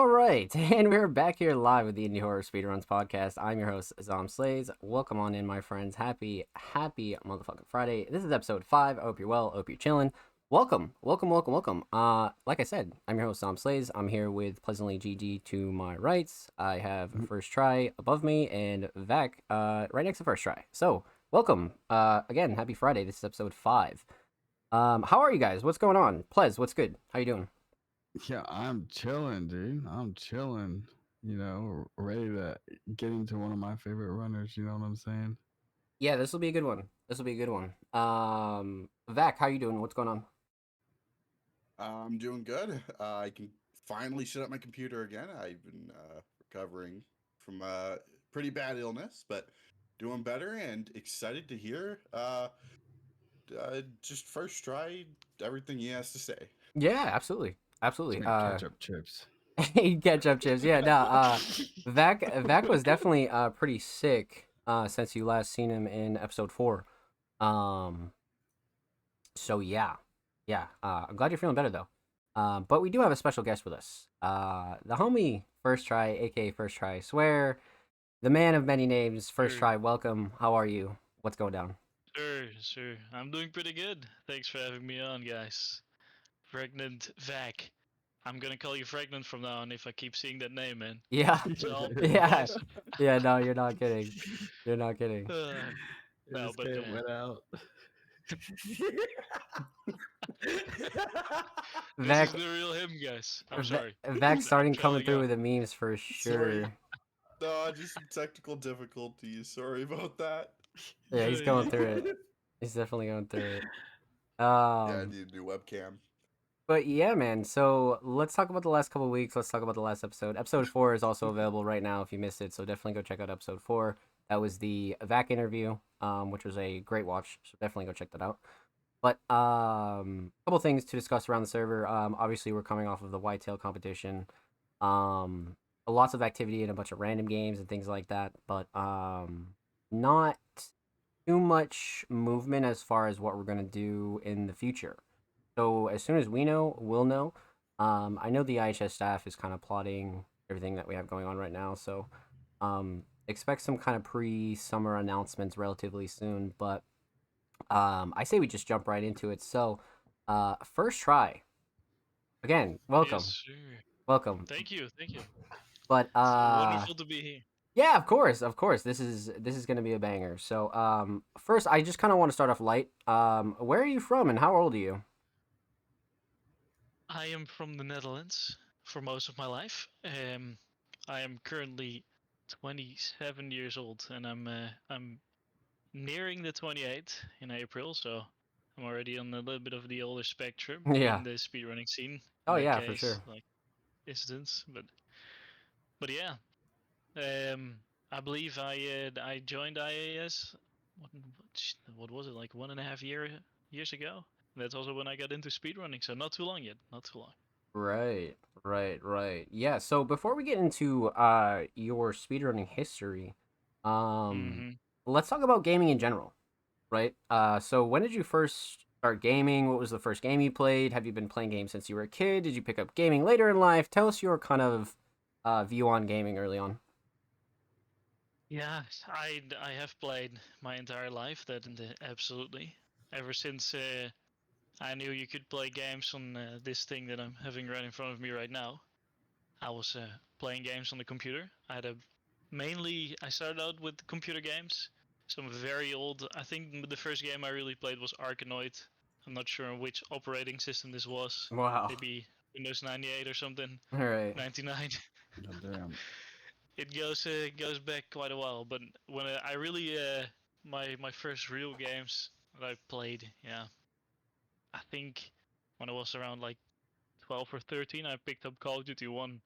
All right, and we're back here live with the Indie Horror Speedruns podcast. I'm your host, Zom Slays. Welcome on in, my friends. Happy motherfucking Friday. This is episode 5. I hope you're well. I hope you're chilling. Welcome. Like I said, I'm your host, Zom Slays. I'm here with Pleasantly GG to my rights. I have First Try above me and Vac right next to First Try. So, welcome. Again, happy Friday. This is episode 5. How are you guys? What's going on? Plez, what's good? How you doing? Yeah, I'm chilling, dude. I'm chilling. Ready to get into one of my favorite runners. You know what I'm saying? Yeah, this will be a good one. Vac, how you doing? What's going on? I'm doing good. I can finally set up my computer again. I've been recovering from a pretty bad illness, but doing better and excited to hear just first try everything he has to say. Yeah, absolutely. Some ketchup chips. Ketchup chips. Yeah, no. Vac was definitely pretty sick since you last seen him in episode 4. Um, so yeah. I'm glad you're feeling better though. But we do have a special guest with us. The homie First Try, aka First Try Swear, the man of many names. First Sure, Try, welcome. How are you? What's going down? sure. I'm doing pretty good. Thanks for having me on, guys. Pregnant Vac. I'm gonna call you Pregnant from now on if I keep seeing that name, man. Yeah, So I'll yeah, promise. yeah. No, you're not kidding. You're not kidding. Uh, It no, just but came went out. this is Vac, the real him, guys. I'm sorry. Vac I'm starting coming trolling through out. with the memes for Sorry. sure. No, just some technical difficulties. Sorry about that. Yeah, he's Yeah. going through it. He's definitely going through it. Yeah, I need a new webcam. But yeah, man. So let's talk about the last couple of weeks. Let's talk about the last episode. Episode 4 is also available right now if you missed it. So definitely go check out episode 4. That was the Vac interview, which was a great watch. So definitely go check that out. But a couple things to discuss around the server. Obviously, we're coming off of the whitetail competition. Lots of activity and a bunch of random games and things like that. But not too much movement as far as what we're gonna do in the future. So as soon as we know, we'll know. I know the IHS staff is kind of plotting everything that we have going on right now. So expect some kind of pre-summer announcements relatively soon. But I say we just jump right into it. So First Try. Again, Yes, welcome. sure. Welcome. Thank you. But It's wonderful to be here. yeah, of course. This is gonna be a banger. So first I just kinda wanna start off light. Where are you from and how old are you? I am from the Netherlands for most of my life. I am currently 27 years old, and I'm nearing the 28 in April, so I'm already on a little bit of the older spectrum Yeah. in the speedrunning scene. Oh In that yeah, for case, sure. like instance, but yeah, um, I believe I joined IAS. What, what was it, like 1.5 years ago? That's also when I got into speedrunning, so not too long yet. Not too long. Right. Yeah, so before we get into your speedrunning history, um Mm-hmm. let's talk about gaming in general, right? So when did you first start gaming? What was the first game you played? Have you been playing games since you were a kid? Did you pick up gaming later in life? Tell us your kind of view on gaming early on. Yeah, I have played my entire life. Absolutely. Ever since I knew you could play games on this thing that I'm having right in front of me right now, I was playing games on the computer. I started out with computer games, some very old. I think the first game I really played was Arkanoid. I'm not sure on which operating system this was. Wow. Maybe Windows 98 or something, All right. 99. God damn. It goes back quite a while, but when I really my first real games that I played, yeah, I think when I was around like 12 or 13, I picked up Call of Duty 1,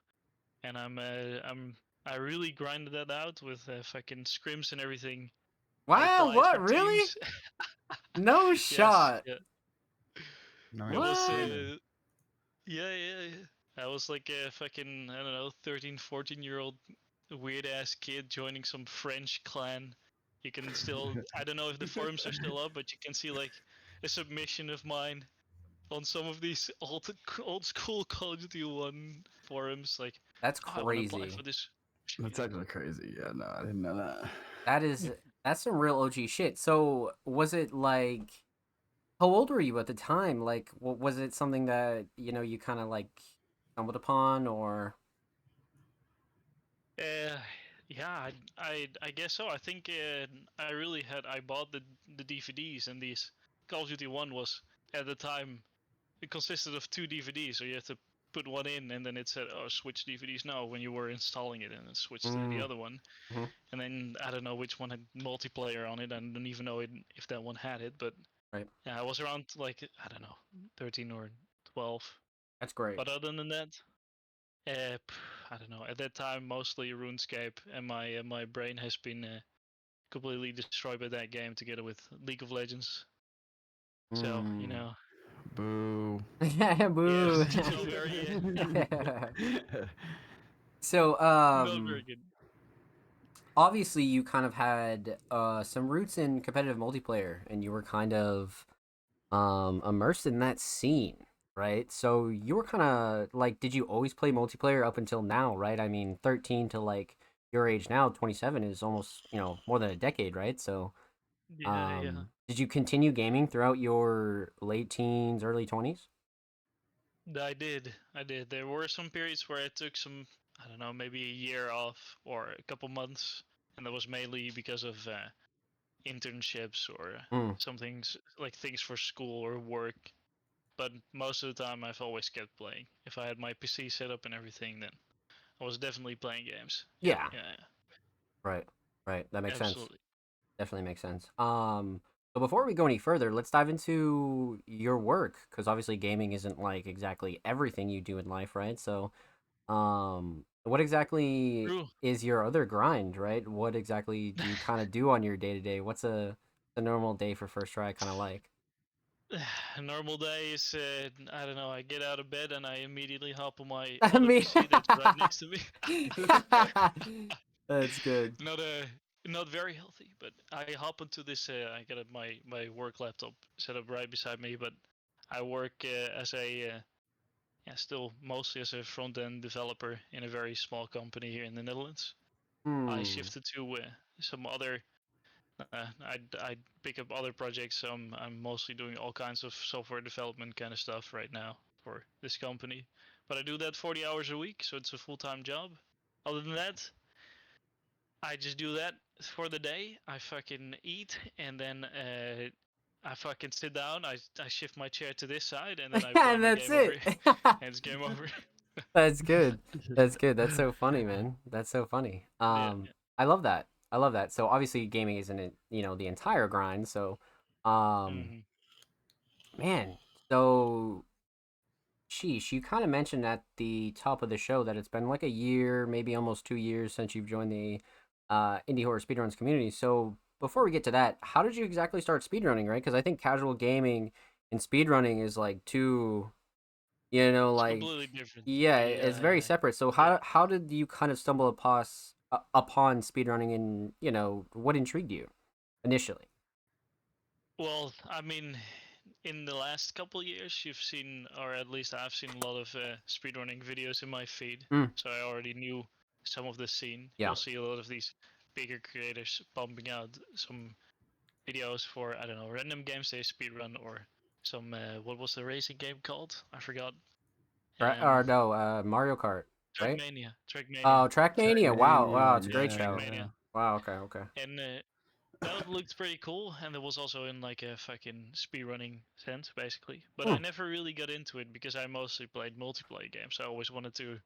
and I really grinded that out with fucking scrims and everything. I Wow, died what? for Really? teams. No Yes, shot. yeah. It Nice. was What? yeah. I was like a fucking, I don't know, 13, 14-year-old weird ass kid joining some French clan. You can still, I don't know if the forums are still up, but you can see like a submission of mine on some of these old school Call of Duty 1 forums like, That's oh, I want to apply crazy. for this. That's actually crazy. Yeah, no, I didn't know that. That's some real OG shit. So was it like, how old were you at the time? Like, was it something that you kind of like stumbled upon, or? Uh, yeah, I guess so. I think I bought the DVDs, and these Call of Duty 1 was at the time, it consisted of 2 DVDs, so you had to put one in, and then it said, "Oh, switch DVDs now." When you were installing it, and then switch to the Mm, other one. mhm. And then I don't know which one had multiplayer on it. I don't even know if that one had it, but Right. yeah, I was around like, I don't know, 13 or 12. That's great. But other than that, I don't know. At that time, mostly RuneScape, and my brain has been completely destroyed by that game, together with League of Legends. So Mm. Boo. yeah, Boo. it's not very So, not very good. obviously you kind of had some roots in competitive multiplayer, and you were kind of immersed in that scene, right? So you were kind of like, did you always play multiplayer up until now, right? I mean, 13 to like your age now, 27 is almost, more than a decade, right? So, Yeah. did you continue gaming throughout your late teens, early 20s? I did. There were some periods where I took some, I don't know, maybe a year off or a couple months, and that was mainly because of internships or Mm. some things like things for school or work. But most of the time, I've always kept playing. If I had my PC set up and everything, then I was definitely playing games. Yeah, Yeah, yeah, right, right. That makes sense. absolutely. Definitely makes sense. So before we go any further, let's dive into your work, because obviously gaming isn't like exactly everything you do in life, right? So, what exactly True. is your other grind, right? What exactly do you kind of do on your day to day? What's a normal day for First Try kind of like? A normal day is, I don't know, I get out of bed and I immediately hop on my I other mean, PC that's right next to me. that's good. not not very healthy, but I hop into this. I got my work laptop set up right beside me, but I work as a yeah, still mostly as a front end developer in a very small company here in the Netherlands. I Hmm. shifted to some other. I pick up other projects. So I'm mostly doing all kinds of software development kind of stuff right now for this company. But I do that 40 hours a week, so it's a full time job. Other than that, I just do that for the day. I fucking eat, and then I fucking sit down. I shift my chair to this side, and then I play And my that's game over it. here, and it's game over. That's good. That's good. That's so funny, man. That's so funny. Yeah. I love that. I love that. So obviously gaming isn't the entire grind. So, um, Hmm. man. So, sheesh, you kind of mentioned at the top of the show that it's been like a year, maybe almost 2 years since you've joined the indie horror speedruns community. So before we get to that, how did you exactly start speedrunning, right? Because I think casual gaming and speedrunning is like two, It's like, completely different. yeah, it's very Yeah. separate. So Yeah. how did you kind of stumble upon speedrunning, and what intrigued you initially? Well, I mean, in the last couple years, you've seen, or at least I've seen a lot of speedrunning videos in my feed. Mm, So I already knew some of the scene. yeah. You'll see a lot of these bigger creators pumping out some videos for, I don't know, random games they speedrun, or some what was the racing game called? I forgot. Or Um, no, Mario Kart, right? Trackmania. Trackmania. Oh, Trackmania. Wow, wow, Trackmania, it's a great yeah, show. yeah. Trackmania. Wow, okay, okay. And that looked pretty cool, and it was also in like a fucking speedrunning sense, basically. But I Hmm. never really got into it because I mostly played multiplayer games. I always wanted to.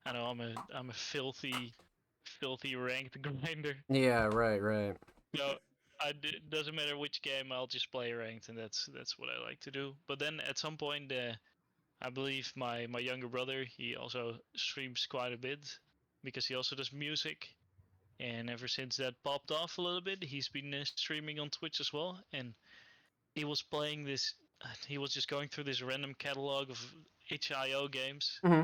I know I'm a filthy ranked grinder. Yeah, right, right. So doesn't matter which game, I'll just play ranked, and that's what I like to do. But then at some point, I believe my younger brother, he also streams quite a bit because he also does music. And ever since that popped off a little bit, he's been streaming on Twitch as well. And he was playing this. He was just going through this random catalog of itch.io games, Hmm.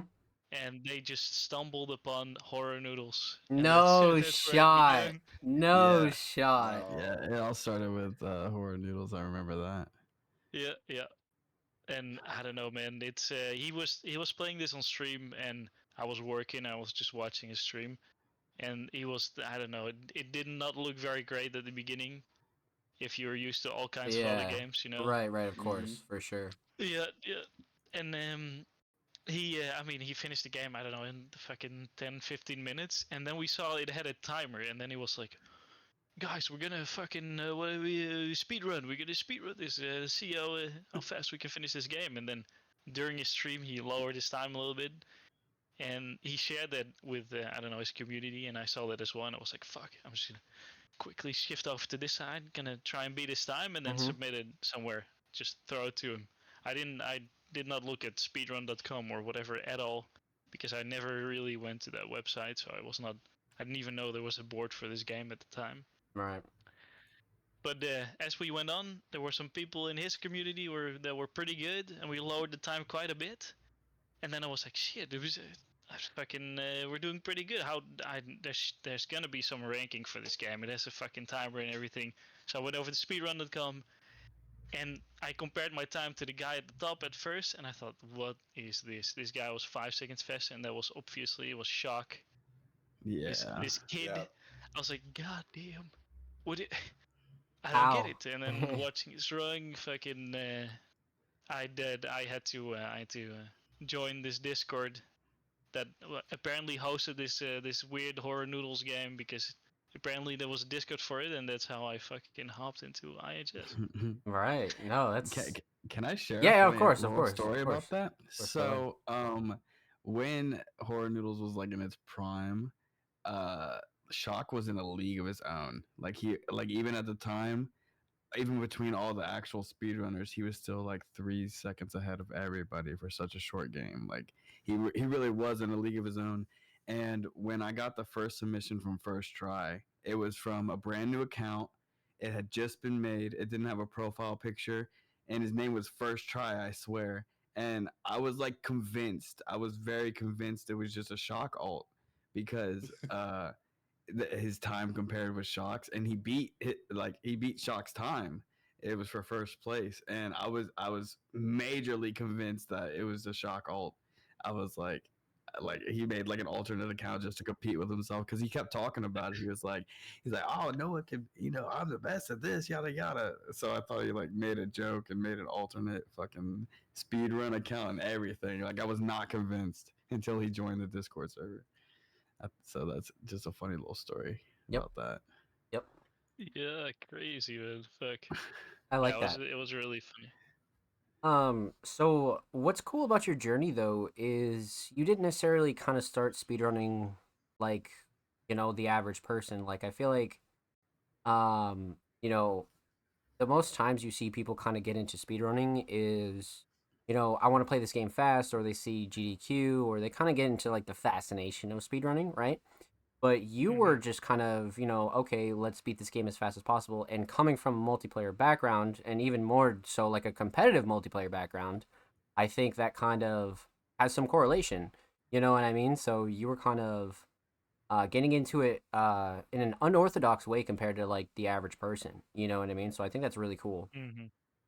and they just stumbled upon Horror Noodles, and that's No that's where it shot. began. No Yeah, shot. yeah. No. It all started with horror noodles. I remember that. Yeah. And I don't know, man. It's he was playing this on stream, and I was working. I was just watching his stream, and he was, I don't know. It did not look very great at the beginning. If you're used to all kinds of other Yeah. games, you know. Right, right, of Mhm. course, for sure. Yeah, yeah. And he, I mean, he finished the game, I don't know, in the fucking 10, 15 minutes. And then we saw it had a timer. And then he was like, guys, we're gonna fucking, speed run. We're gonna speed run this, see how fast we can finish this game. And then during his stream, he lowered his time a little bit. And he shared that with, I don't know, his community. And I saw that as well. And I was like, fuck, I'm just gonna quickly shift over to this side, gonna try and beat his time, and then Mhm. submit it somewhere. Just throw it to him. I did not look at speedrun.com or whatever at all because I never really went to that website, so I didn't even know there was a board for this game at the time. Right. But as we went on, there were some people in his community that were pretty good, and we lowered the time quite a bit. And then I was like, shit, it was fucking we're doing pretty good. There's gonna be some ranking for this game. It has a fucking timer and everything. So I went over to speedrun.com and I compared my time to the guy at the top at first, and I thought, what is this? This guy was 5 seconds faster, and that was obviously it was Shock. Yeah. This kid, Yeah. I was like, god damn, what it? I don't get How? it. And then watching his run, fucking, I had to join this Discord that apparently hosted this weird horror noodles game because apparently there was a Discord for it, and that's how I fucking hopped into IHS. Right. No, Can, that's can I share yeah, a yeah, of funny course, of little course, story of course. about that? Course, go ahead. So, when Horror Noodles was like in its prime, uh, Shock was in a league of his own. Like even at the time, even between all the actual speedrunners, he was still like 3 seconds ahead of everybody for such a short game. Like he really was in a league of his own. And when I got the first submission from first try, it was from a brand new account. It had just been made. It didn't have a profile picture, and his name was First Try. I swear. And I was like convinced. I was very convinced it was just a shock alt because his time compared with Shock's, and he beat Shock's time. It was for first place, and I was majorly convinced that it was a Shock alt. I was like he made like an alternate account just to compete with himself because he kept talking about it. He's like, oh, Noah can, I'm the best at this, yada yada. So I thought he like made a joke and made an alternate fucking speed run account and everything. Like I was not convinced until he joined the Discord server. So that's just a funny little story Yep. about that. Yep. Yeah, crazy man. Fuck. I like that. It was really funny. So what's cool about your journey though is you didn't necessarily kind of start speedrunning like, the average person. Like I feel like um, you know, the most times you see people kind of get into speedrunning is, I want to play this game fast, or they see GDQ, or they kind of get into like the fascination of speedrunning, right? But you were just kind of, okay, let's beat this game as fast as possible. And coming from a multiplayer background, and even more so like a competitive multiplayer background, I think that kind of has some correlation. You know what I mean? So you were kind of getting into it in an unorthodox way compared to like the average person. You know what I mean? So I think that's really cool.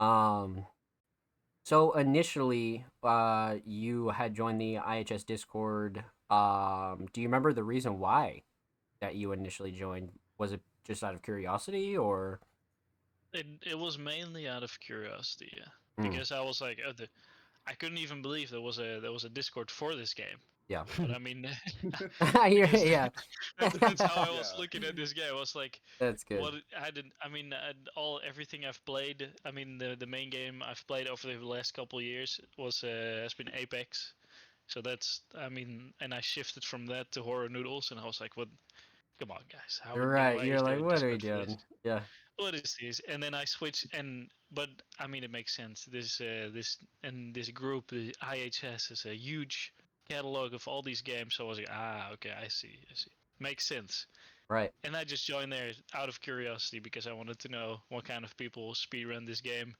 Um, so initially, you had joined the IHS Discord. Do you remember the reason why that you initially joined? Was it just out of curiosity, or? It was mainly out of curiosity, yeah. Mm. Because I was like, I couldn't even believe there was a Discord for this game. Yeah. But I mean, Yeah. that's how I was Yeah. looking at this game. I was like, That's good. what I did. I mean, everything I've played. I mean, the main game I've played over the last couple of years has been Apex. So that's, I mean, and I shifted from that to Horror Noodles, and I was like, what? Come on, guys, Right. why You're is there like, a what are we Discord for this? doing? Yeah. What is this? And then I switched, but I mean, it makes sense. This group, the IHS, is a huge catalog of all these games. So I was like, okay, I see. Makes sense. Right. And I just joined there out of curiosity because I wanted to know what kind of people speedrun this game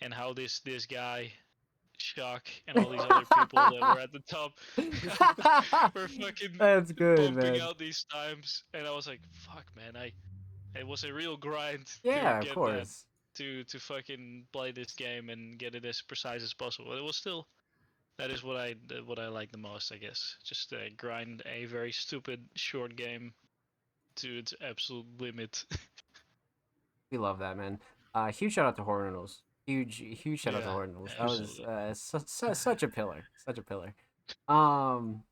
and how this guy Shock and all these other people that were at the top were fucking That's good, pumping man. out these times. And I was like, fuck, man, it was a real grind to Yeah, of get that course. to fucking play this game and get it as precise as possible. It was still That is what I like the most, I guess. Just grind a very stupid short game to its absolute limit. We love that, man. Huge shout out to Horror Noodles. Huge shout out to Yeah, Horror Noodles. That was absolutely. such a pillar, such a pillar. Um,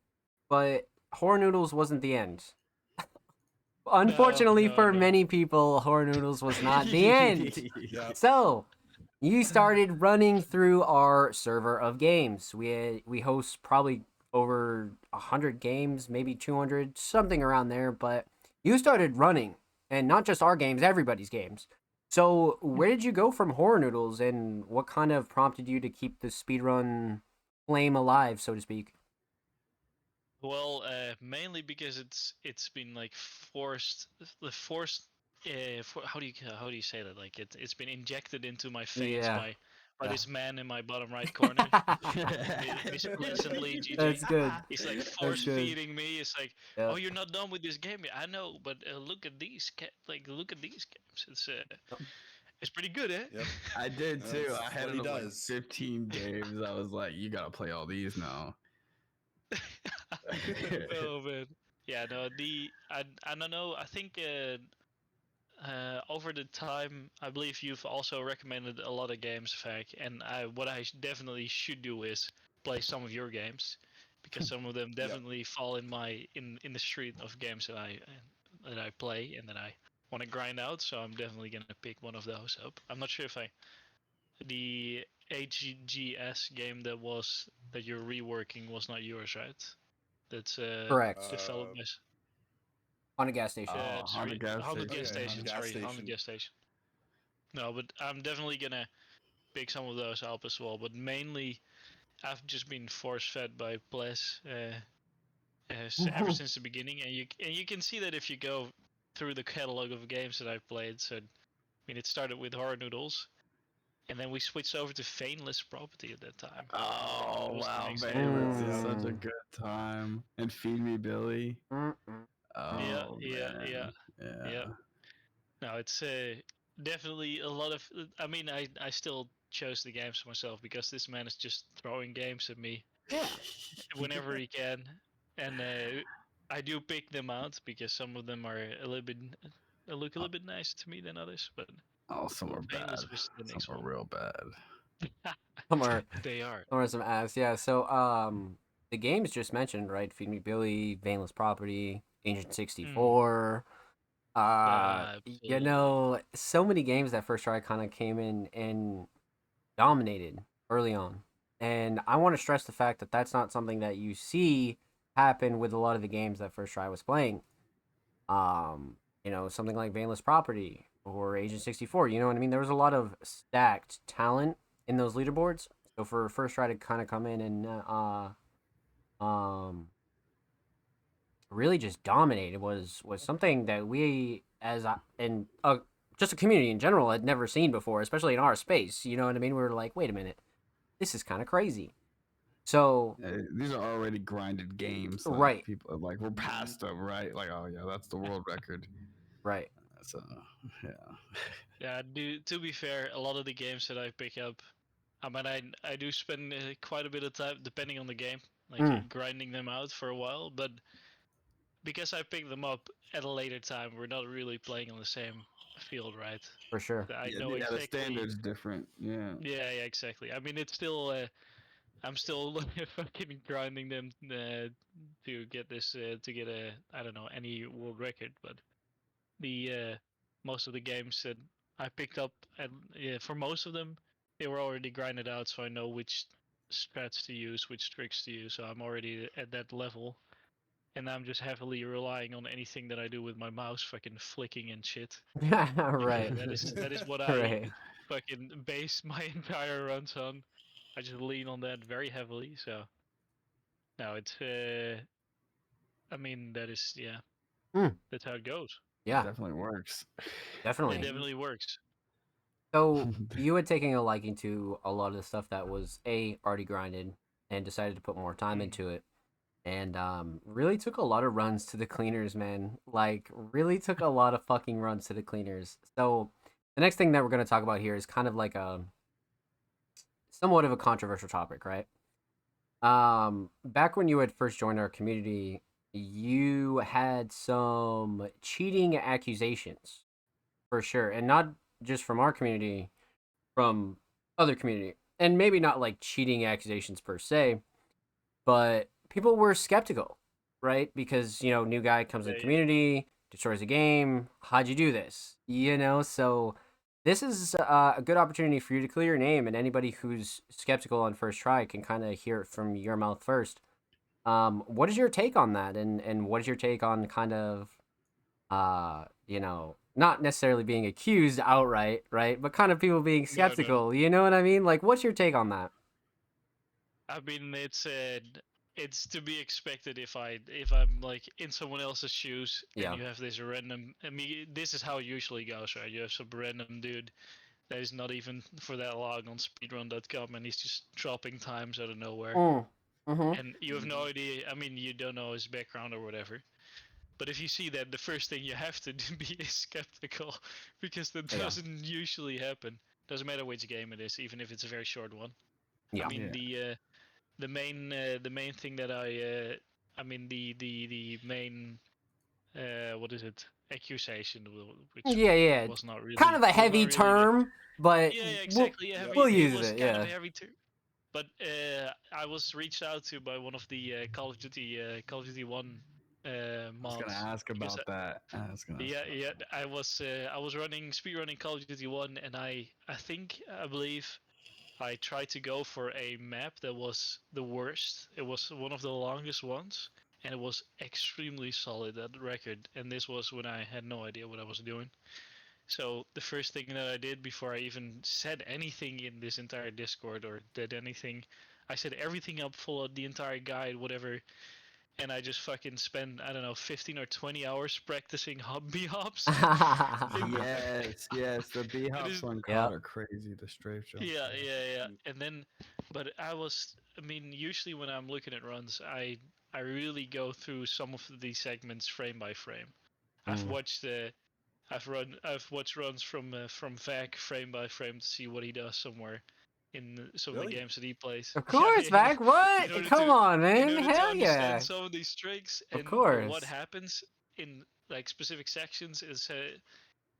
but Horror Noodles wasn't the end. No, Unfortunately no, for no. many people, Horror Noodles was not the end. Yep. So, you started running through our server of games. We host probably over 100 games, maybe 200, something around there, but you started running, and not just our games, everybody's games. So, where did you go from Horror Noodles, and what kind of prompted you to keep the speedrun flame alive, so to speak? Well, mainly because it's been like forced. How do you say that? Like it's been injected into my veins Yeah, by yeah. this man in my bottom right corner, Miss Pleasantly GG. That's good. He's like That's force good. feeding me. It's like, oh, Yep. you're not done with this game yet. I know, but look at these games. It's pretty good, eh? Yep. I did too. That's I had what it he of like does. 15 games. I was like, you gotta play all these now. Oh man. Yeah, no, I don't know. I think over the time, I believe you've also recommended a lot of games, Vac, and what I definitely should do is play some of your games, because some of them Yep. definitely fall in the street of games that I play and that I want to grind out. So I'm definitely gonna pick one of those up. I'm not sure if the HGS game that you're reworking was not yours, right? That's Correct. developed by On a gas station. Oh, on the gas Haunted Oh station. Gas yeah, on Station. gas Sorry, Haunted station. Gas Station. No, but I'm definitely gonna pick some of those up as well. But mainly, I've just been force fed by Bless ever since the beginning, and you can see that if you go through the catalog of games that I've played. So I mean, it started with Horror Noodles, and then we switched over to Fainless Property at that time. Oh That was the wow, next game. Valence is Yep. such a Mm. good time. And Feed Me Billy. Mm-mm. Yeah, Oh yeah, yeah, man. yeah. Yeah. No, it's definitely a lot of. I mean, I still chose the games for myself because this man is just throwing games at me Yeah. whenever he can, and I do pick them out because some of them are a little bit look a little bit nicer to me than others. But Oh, some are bad. Painless was the Some next are one. real bad. Some are They are. some ass. Yeah. So the games just mentioned, right? Feed Me Billy, Vaneless Property, Agent Mm, 64. absolutely. So many games that first try kind of came in and dominated early on. And I want to stress the fact that that's not something that you see happen with a lot of the games that first try was playing. Something like Vaneless Property or Agent 64. You know what I mean? There was a lot of stacked talent in those leaderboards. So for first try to kind of come in and um really just dominate was something that we and just a community in general had never seen before, especially in our space. You know what I mean? We were like, wait a minute, this is kind of crazy. So These are already grinded games. Like right, people, like we're past them, right? Like, oh yeah, that's the world record. right. So yeah. Yeah, to be fair, a lot of the games that I pick up, I mean, I do spend quite a bit of time, depending on the game, like Mm, grinding them out for a while. But because I picked them up at a later time, we're not really playing on the same field, right? for sure. I Yeah, know the exactly. standard's different. Yeah. Yeah, yeah, exactly. I mean, it's still. I'm still fucking grinding them to get this to get a I don't know any world record, but the most of the games that I picked up, and yeah, for most of them, they were already grinded out, so I know which strats to use, which tricks to use. So I'm already at that level, and I'm just heavily relying on anything that I do with my mouse, fucking flicking and shit. Right, That is what I right. fucking base my entire runs on. I just lean on that very heavily. So no, it's I mean that is yeah, Mm, that's how it goes. It yeah, definitely works. It definitely. definitely works. So you had taken a liking to a lot of the stuff that was already grinded and decided to put more time Mm. into it. And really took a lot of runs to the cleaners, man. Like, really took a lot of fucking runs to the cleaners. So, the next thing that we're going to talk about here is kind of like a somewhat of a controversial topic, right? Back when you had first joined our community, you had some cheating accusations for sure, and not just from our community, from other community, and maybe not like cheating accusations per se, but people were skeptical, right? Because new guy comes in Yeah, the community, destroys the game. How'd you do this? So this is a good opportunity for you to clear your name, and anybody who's skeptical on first try can kind of hear it from your mouth first. What is your take on that, and what is your take on kind of not necessarily being accused outright, right? But kind of people being no. skeptical. You know what I mean? Like, what's your take on that? I mean, it's to be expected if I'm like in someone else's shoes and Yeah. you have this random. I mean, this is how it usually goes, right? You have some random dude that is not even for that long on speedrun.com and he's just dropping times out of nowhere, Mm. Mm-hmm. and you have no idea. I mean, you don't know his background or whatever. But if you see that, the first thing you have to be is skeptical, because that Yeah. doesn't usually happen. Doesn't matter which game it is, even if it's a very short one. I Yeah. mean, Yeah. the main thing that I mean the main what is it, accusation, which Yeah. Kind of a was not heavy really the, term, but yeah, we'll exactly, a Yep. heavy, we'll it use was it. kind of Yeah. a heavy term. But I was reached out to by one of the Call of Duty One I was gonna mods, ask because about that. I was gonna ask about that. I was running speedrunning Call of Duty One, and I believe I tried to go for a map that was the worst. It was one of the longest ones, and it was extremely solid at record. And this was when I had no idea what I was doing. So the first thing that I did before I even said anything in this entire Discord or did anything, I set everything up, followed the entire guide, whatever, and I just fucking spent, I don't know, 15 or 20 hours practicing hobby hops. Yes. The B It hops is, on Yeah. COD are crazy. The strafe jumps. yeah. And then, but I mean, usually when I'm looking at runs, I really go through some of these segments frame by frame. I've Mm. watched I've watched runs from Vac frame by frame to see what he does somewhere in some of the Really? games that he plays. Of Yeah, course, yeah. Mac. What? Come on, In man. order to Hell understand yeah. some of these tricks Of and what course. happens in like specific sections is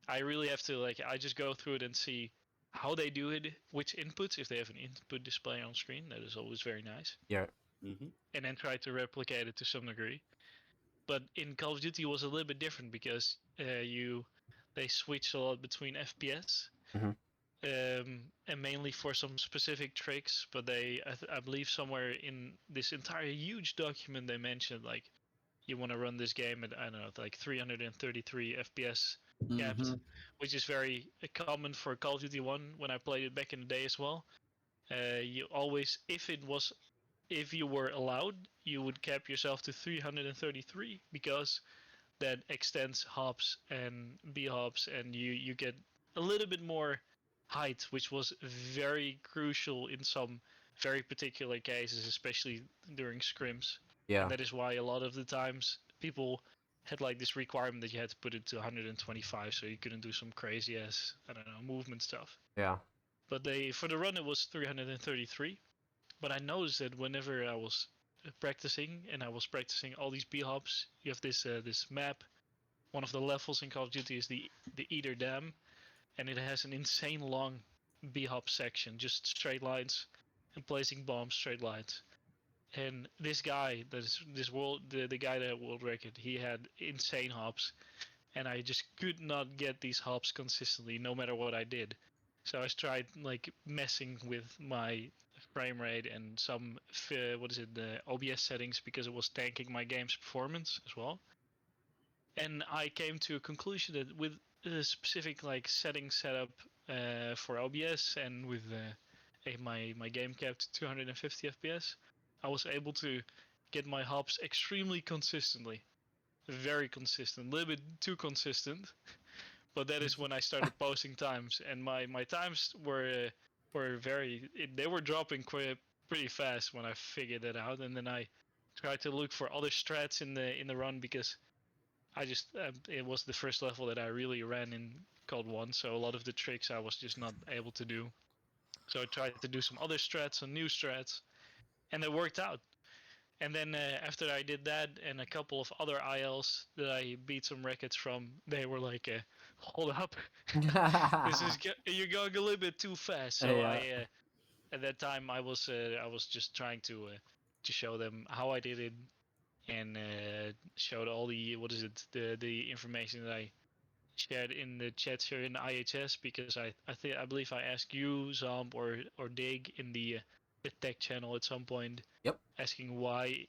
I really have to, like, I just go through it and see how they do it, which inputs, if they have an input display on screen, that is always very nice, Yeah. Mm-hmm. and then try to replicate it to some degree. But in Call of Duty it was a little bit different because they switch a lot between FPS, Mm-hmm. and mainly for some specific tricks. But I believe somewhere in this entire huge document they mentioned, like, you want to run this game at, I don't know, like 333 FPS capped, Mm-hmm. which is very common for Call of Duty One when I played it back in the day as well. You always, if you were allowed, you would cap yourself to 333 because that extends hops and B hops, and you get a little bit more height, which was very crucial in some very particular cases, especially during scrims. And Yeah. that is why a lot of the times people had like this requirement that you had to put it to 125, so you couldn't do some crazy ass, I don't know, movement stuff. Yeah. But they, for the run, it was 333. But I noticed that whenever I was practicing, and I was practicing all these B hops, you have this map. One of the levels in Call of Duty is the Eater Dam, and it has an insane long B hop section, just straight lines, and placing bombs straight lines. And this guy, the guy that had world record, he had insane hops, and I just could not get these hops consistently, no matter what I did. So I tried like messing with my frame rate and some what is it, the OBS settings, because it was tanking my game's performance as well. And I came to a conclusion that with a specific like setting setup for OBS, and with my game cap to 250 FPS, I was able to get my hops extremely consistently, very consistent, a little bit too consistent. But that is when I started posting times, and my times were they were dropping pretty fast when I figured that out. And then I tried to look for other strats in the run, because I just it was the first level that I really ran in Cold One, so a lot of the tricks I was just not able to do. So I tried to do some other strats, some new strats, and it worked out. And then after I did that and a couple of other ILs that I beat some records from, they were like, "Hold up, you're going a little bit too fast." So Yeah. I at that time I was just trying to show them how I did it and showed all the the information that I shared in the chat here in IHS, because I believe I asked you, Zomb, or Dig in the tech channel at some point, Yep. asking why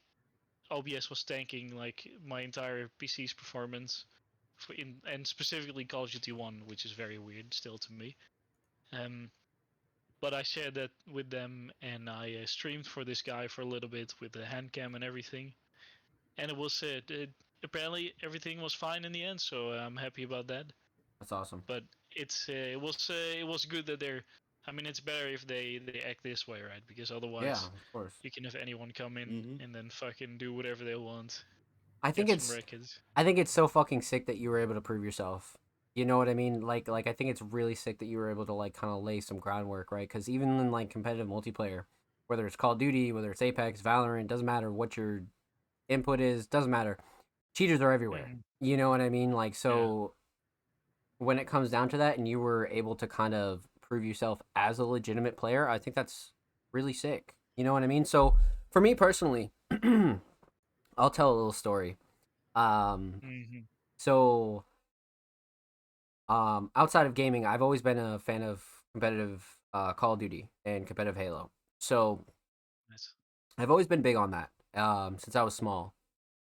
OBS was tanking like my entire PC's performance, and specifically Call of Duty 1, which is very weird still to me. Um, but I shared that with them, and I streamed for this guy for a little bit with the hand cam and everything, and apparently everything was fine in the end, so I'm happy about that. That's awesome. But it was good that they're. I mean, it's better if they act this way, right? Because Yeah, otherwise, of course. you can have anyone come in Mhm. and then fucking do whatever they want. I think Get some it's records. I think it's so fucking sick that you were able to prove yourself. You know what I mean? Like I think it's really sick that you were able to like kind of lay some groundwork, right? Because even in like competitive multiplayer, whether it's Call of Duty, whether it's Apex, Valorant, doesn't matter what your input is, doesn't matter. Cheaters are everywhere. Mhm. You know what I mean? Like Yeah. so when it comes down to that and you were able to kind of prove yourself as a legitimate player, I think that's really sick. You know what I mean? So for me personally, I'll tell a little story. Mhm. So outside of gaming, I've always been a fan of competitive Call of Duty and competitive Halo. So Nice. I've always been big on that since I was small.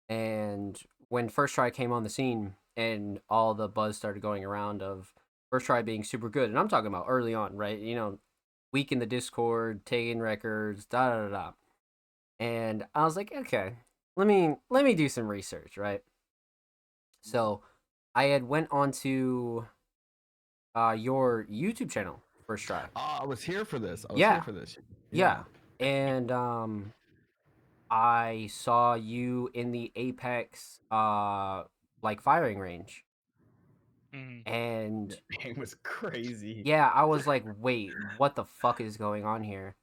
And when First Try came on the scene and all the buzz started going around of First Try being super good, and I'm talking about early on, right? You know, week in the Discord, taking records, da da da da. And I was like, okay, let me do some research, right? So I had went onto your YouTube channel First Try. Oh, I was here for this. I was Yeah. here for this. Yeah. And I saw you in the Apex like firing range. Mhm. And It was crazy. yeah, I was like, wait, what the fuck is going on here?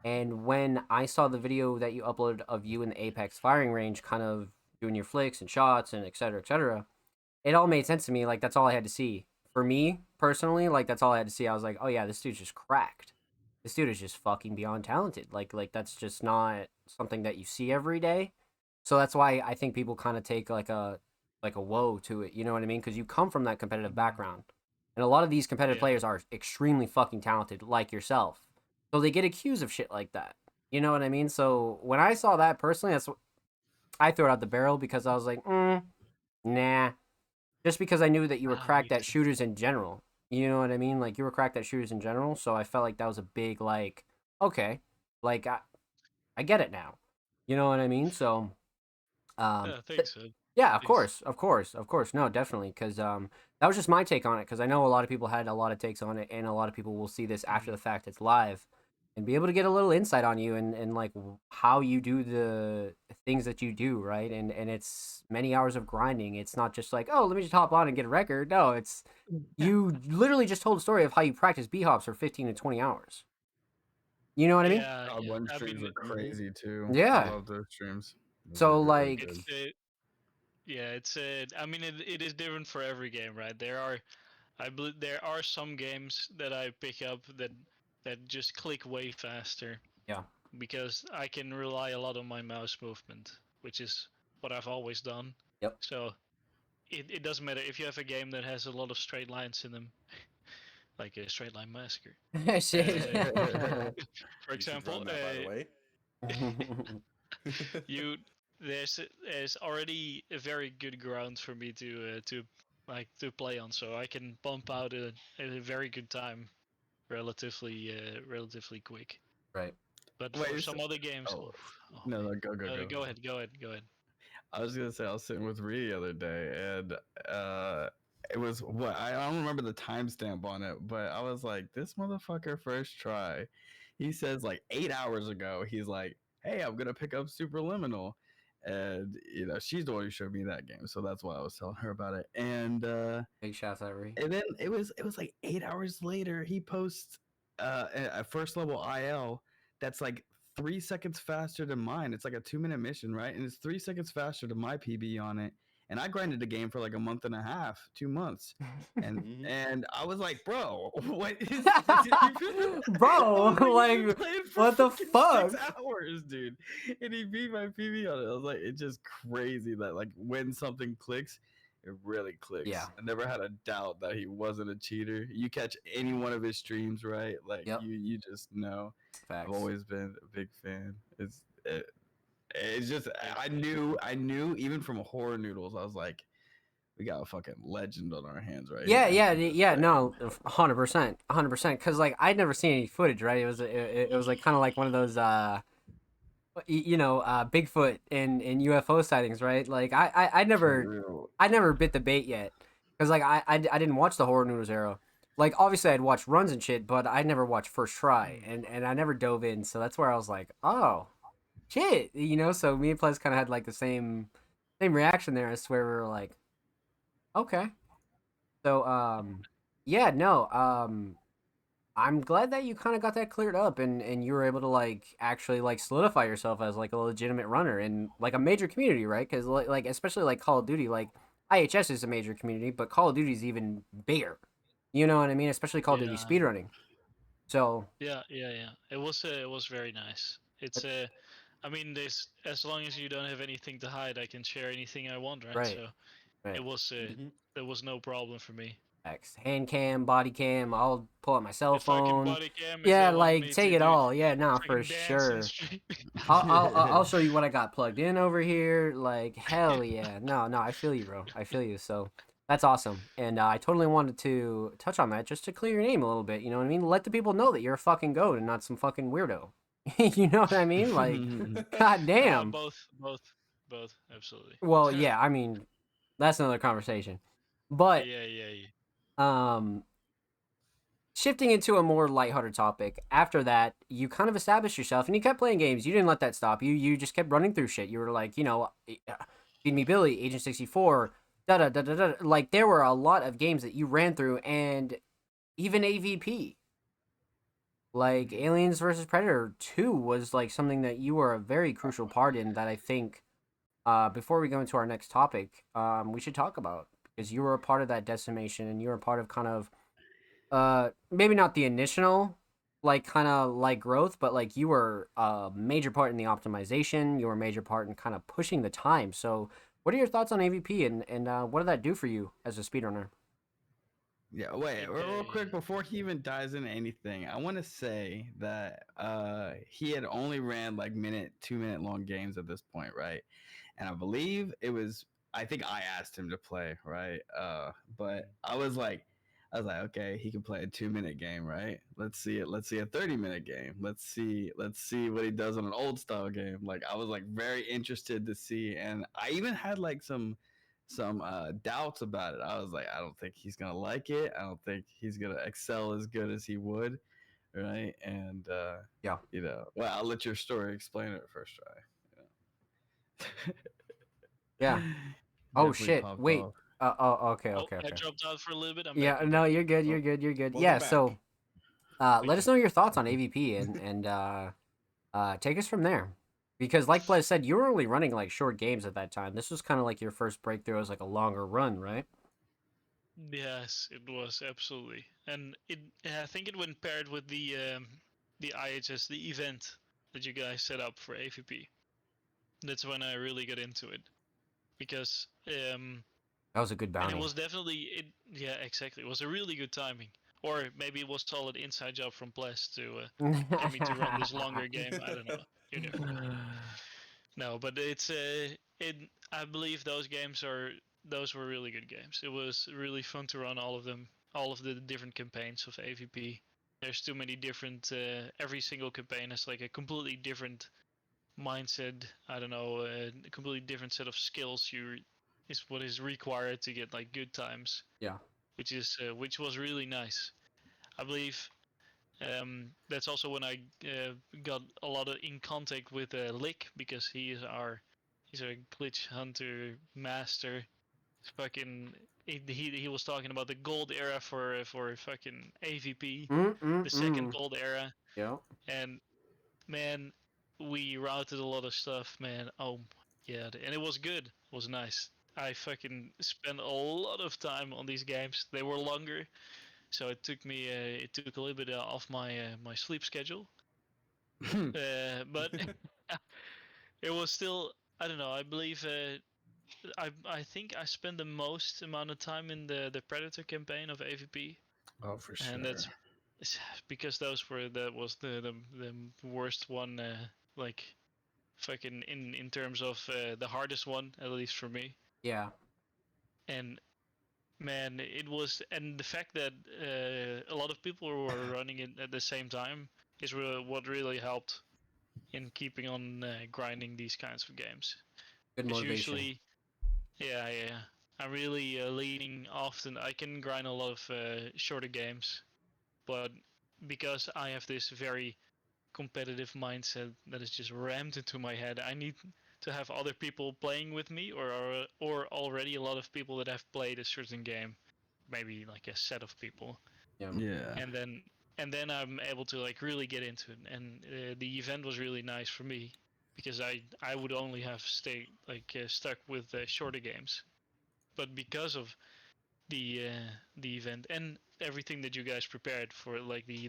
And when I saw the video that you uploaded of you in the Apex firing range, kind of doing your flicks and shots and et cetera, it all made sense to me. Like, that's all I had to see. For me, personally, like, that's all I had to see. I was like, oh yeah, this dude's just cracked. This dude is just fucking beyond talented. Like that's just not something that you see every day. So that's why I think people kind of take like a woe to it. You know what I mean? Because you come from that competitive background, and a lot of these competitive Yeah. players are extremely fucking talented, like yourself. So they get accused of shit like that. You know what I mean? So when I saw that personally, that's I threw it out the barrel because I was like, nah. Just because I knew that you were cracked Makes at sense. shooters in general. You know what I mean? Like you were cracked at shooters in general. So I felt like that was a big like, okay, like I get it now. You know what I mean? So um, Yeah, th- thanks. yeah, of Thanks. course, of course, of course. No, definitely, because that was just my take on it. Because I know a lot of people had a lot of takes on it, and a lot of people will see this after the fact it's live, and be able to get a little insight on you and like how you do the things that you do, right? And it's many hours of grinding. It's not just like, oh, let me just hop on and get a record. No, it's you literally just told a story of how you practice b hops for 15 to 20 hours. You know what I mean? Yeah, God, yeah. one I streams mean, are crazy too. I Yeah. love those streams. Those are So really like, it's good. yeah, it's I mean, it is different for every game, right? I believe there are some games that I pick up that just click way faster yeah, because I can rely a lot on my mouse movement, which is what I've always done. yep. So it doesn't matter if you have a game that has a lot of straight lines in them, like a Straight Line Massacre. Shit. For You should example, run that, by the way. you there's already a very good ground for me to play on, so I can bump out a very good time relatively quick. Right. But for Wait, so, some other games, oh oof, oh no, man. no, go. Go ahead, go ahead, go ahead. I was gonna say I was sitting with Ree the other day, and it was what I don't remember the timestamp on it, but I was like, this motherfucker First Try. He says like 8 hours ago, he's like, hey, I'm gonna pick up Superliminal, and she's the one who showed me that game, so that's why I was telling her about it, Big shouts out, Ree. and then it was like 8 hours later, he posts a first level IL that's like 3 seconds faster than mine. It's like a 2-minute mission, right? And it's 3 seconds faster than my PB on it. And I grinded the game for like a month and a half, 2 months. And Mhm. and I was like, bro, what is Bro, I was like, you've been like, playing for what the fucking fuck? 6 hours, dude. And he beat my PB on it. I was like, it's just crazy that like when something clicks, it really clicks. Yeah. I never had a doubt that he wasn't a cheater. You catch any one of his streams, right? Like Yep. you just know. I've Facts. always been a big fan. It's just I knew even from Horror Noodles, I was like, we got a fucking legend on our hands right Yeah, here. yeah, no, 100%, 100%. Because like I'd never seen any footage, right? It was like kind of like one of those Bigfoot and UFO sightings, right? Like I For never real. I never bit the bait yet, because like I didn't watch the Horror Noodles era. Like obviously I'd watch runs and shit, but I never watched First Try, and I never dove in. So that's where I was like, oh shit, So me and Ples kind of had like the same reaction there. I swear we were like, okay. So yeah, no, I'm glad that you kind of got that cleared up, and you were able to like actually like solidify yourself as like a legitimate runner in like a major community, right? Because like especially like Call of Duty, like IHS is a major community, but Call of Duty is even bigger. You know what I mean? Especially Call of Duty Yeah. speedrunning. So Yeah. It was very nice. It's I mean, there's as long as you don't have anything to hide, I can share anything I want, right? right, So right. it was Mhm. there was no problem for me. X hand cam, body cam. I'll pull out my cell The fucking phone. body cam if Yeah, they want like me take to it do all. Yeah, nah, for freaking dance and sure. stream. I'll show you what I got plugged in over here. Like hell yeah, no, I feel you, bro. I feel you. So that's awesome, and I totally wanted to touch on that just to clear your name a little bit. You know what I mean? Let the people know that you're a fucking goat and not some fucking weirdo. You know what I mean? Like, god damn. Both, absolutely. Well, yeah, I mean, that's another conversation. But Yeah. um, shifting into a more lighthearted topic, after that, you kind of established yourself and you kept playing games. You didn't let that stop you. You just kept running through shit. You were like, Feed Me Billy, Agent 64, da da da da da. Like, there were a lot of games that you ran through, and even AVP. Like, Aliens versus Predator 2 was like something that you were a very crucial part in that I think, before we go into our next topic, we should talk about. Because you were a part of that decimation and you were a part of kind of maybe not the initial like kind of like growth, but like you were a major part in the optimization. You were a major part in kind of pushing the time. So what are your thoughts on AVP, and what did that do for you as a speedrunner? Yeah, wait, real quick Okay. before he even dives into anything, I want to say that he had only ran like 2 minute long games at this point, right? And I believe I think I asked him to play, right? But I was like, okay, he can play a 2 minute game, right? Let's see it. Let's see a 30-minute game. Let's see what he does on an old style game. Like I was like very interested to see, and I even had like some doubts about it. I was like, I don't think he's gonna like it. I don't think he's gonna excel as good as he would, right? And Yeah. well, I'll let your story explain it first try. Yeah. Oh Definitely shit. popped Wait. off. Okay. Oh, Okay. I Okay. dropped out for a little bit. I'm Yeah. back. No, you're good. Oh, You're good. You're good. welcome Yeah. back. So, let us you. know your thoughts on AVP, and take us from there. Because, like Blaise said, you were only running like short games at that time. This was kind of like your first breakthrough as like a longer run, right? Yes, it was absolutely, and I think it went paired with the IHS, the event that you guys set up for AVP. That's when I really got into it because That was a good and it bounty. was definitely it. Yeah, exactly. It was a really good timing, or maybe it was solid inside job from Bless to get me to run this longer game. I don't know. You never know. No, but it's it. I believe those were really good games. It was really fun to run all of them, all of the different campaigns of AVP. There's too many different. Every single campaign has like a completely different mindset. I don't know, a completely different set of skills. Is what is required to get like good times. Yeah. Which was really nice. I believe that's also when I got a lot of in contact with Lick because he's a glitch hunter master. Fucking he was talking about the gold era for fucking AVP, the second gold era, Yeah. and man, we routed a lot of stuff, man. Oh yeah, and it was good. It was nice. I fucking spent a lot of time on these games. They were longer, so it took me it took a little bit off my sleep schedule. But it was still, I don't know. I believe I think I spent the most amount of time in the Predator campaign of AVP, Oh, for sure. and that's because that was the worst one. Like fucking in terms of the hardest one, at least for me. Yeah. And man, it was, and the fact that a lot of people were running it at the same time is what really helped in keeping on grinding these kinds of games. Good Because motivation. usually, yeah, I'm really leaning often. I can grind a lot of shorter games, but because I have this very competitive mindset that is just rammed into my head, I need to have other people playing with me, or already a lot of people that have played a certain game, maybe like a set of people, Yeah. Yeah. and then I'm able to like really get into it. And the event was really nice for me because I would only have stayed like stuck with shorter games, but because of the event and everything that you guys prepared for, like the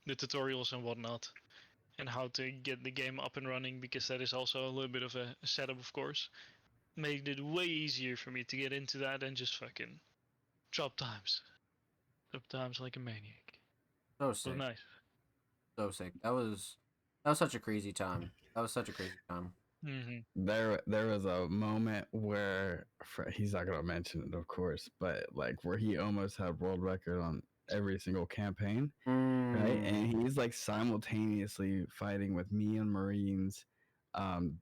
tutorials and whatnot, and how to get the game up and running, because that is also a little bit of a setup, of course, made it way easier for me to get into that and just fucking drop times. Drop times like a maniac. So It was sick. nice. So sick. That was such a crazy time. That was such a crazy time. There was a moment where he's not gonna mention it, of course, but like where he almost had world record on every single campaign, right? And he's like simultaneously fighting with me and Marines, um,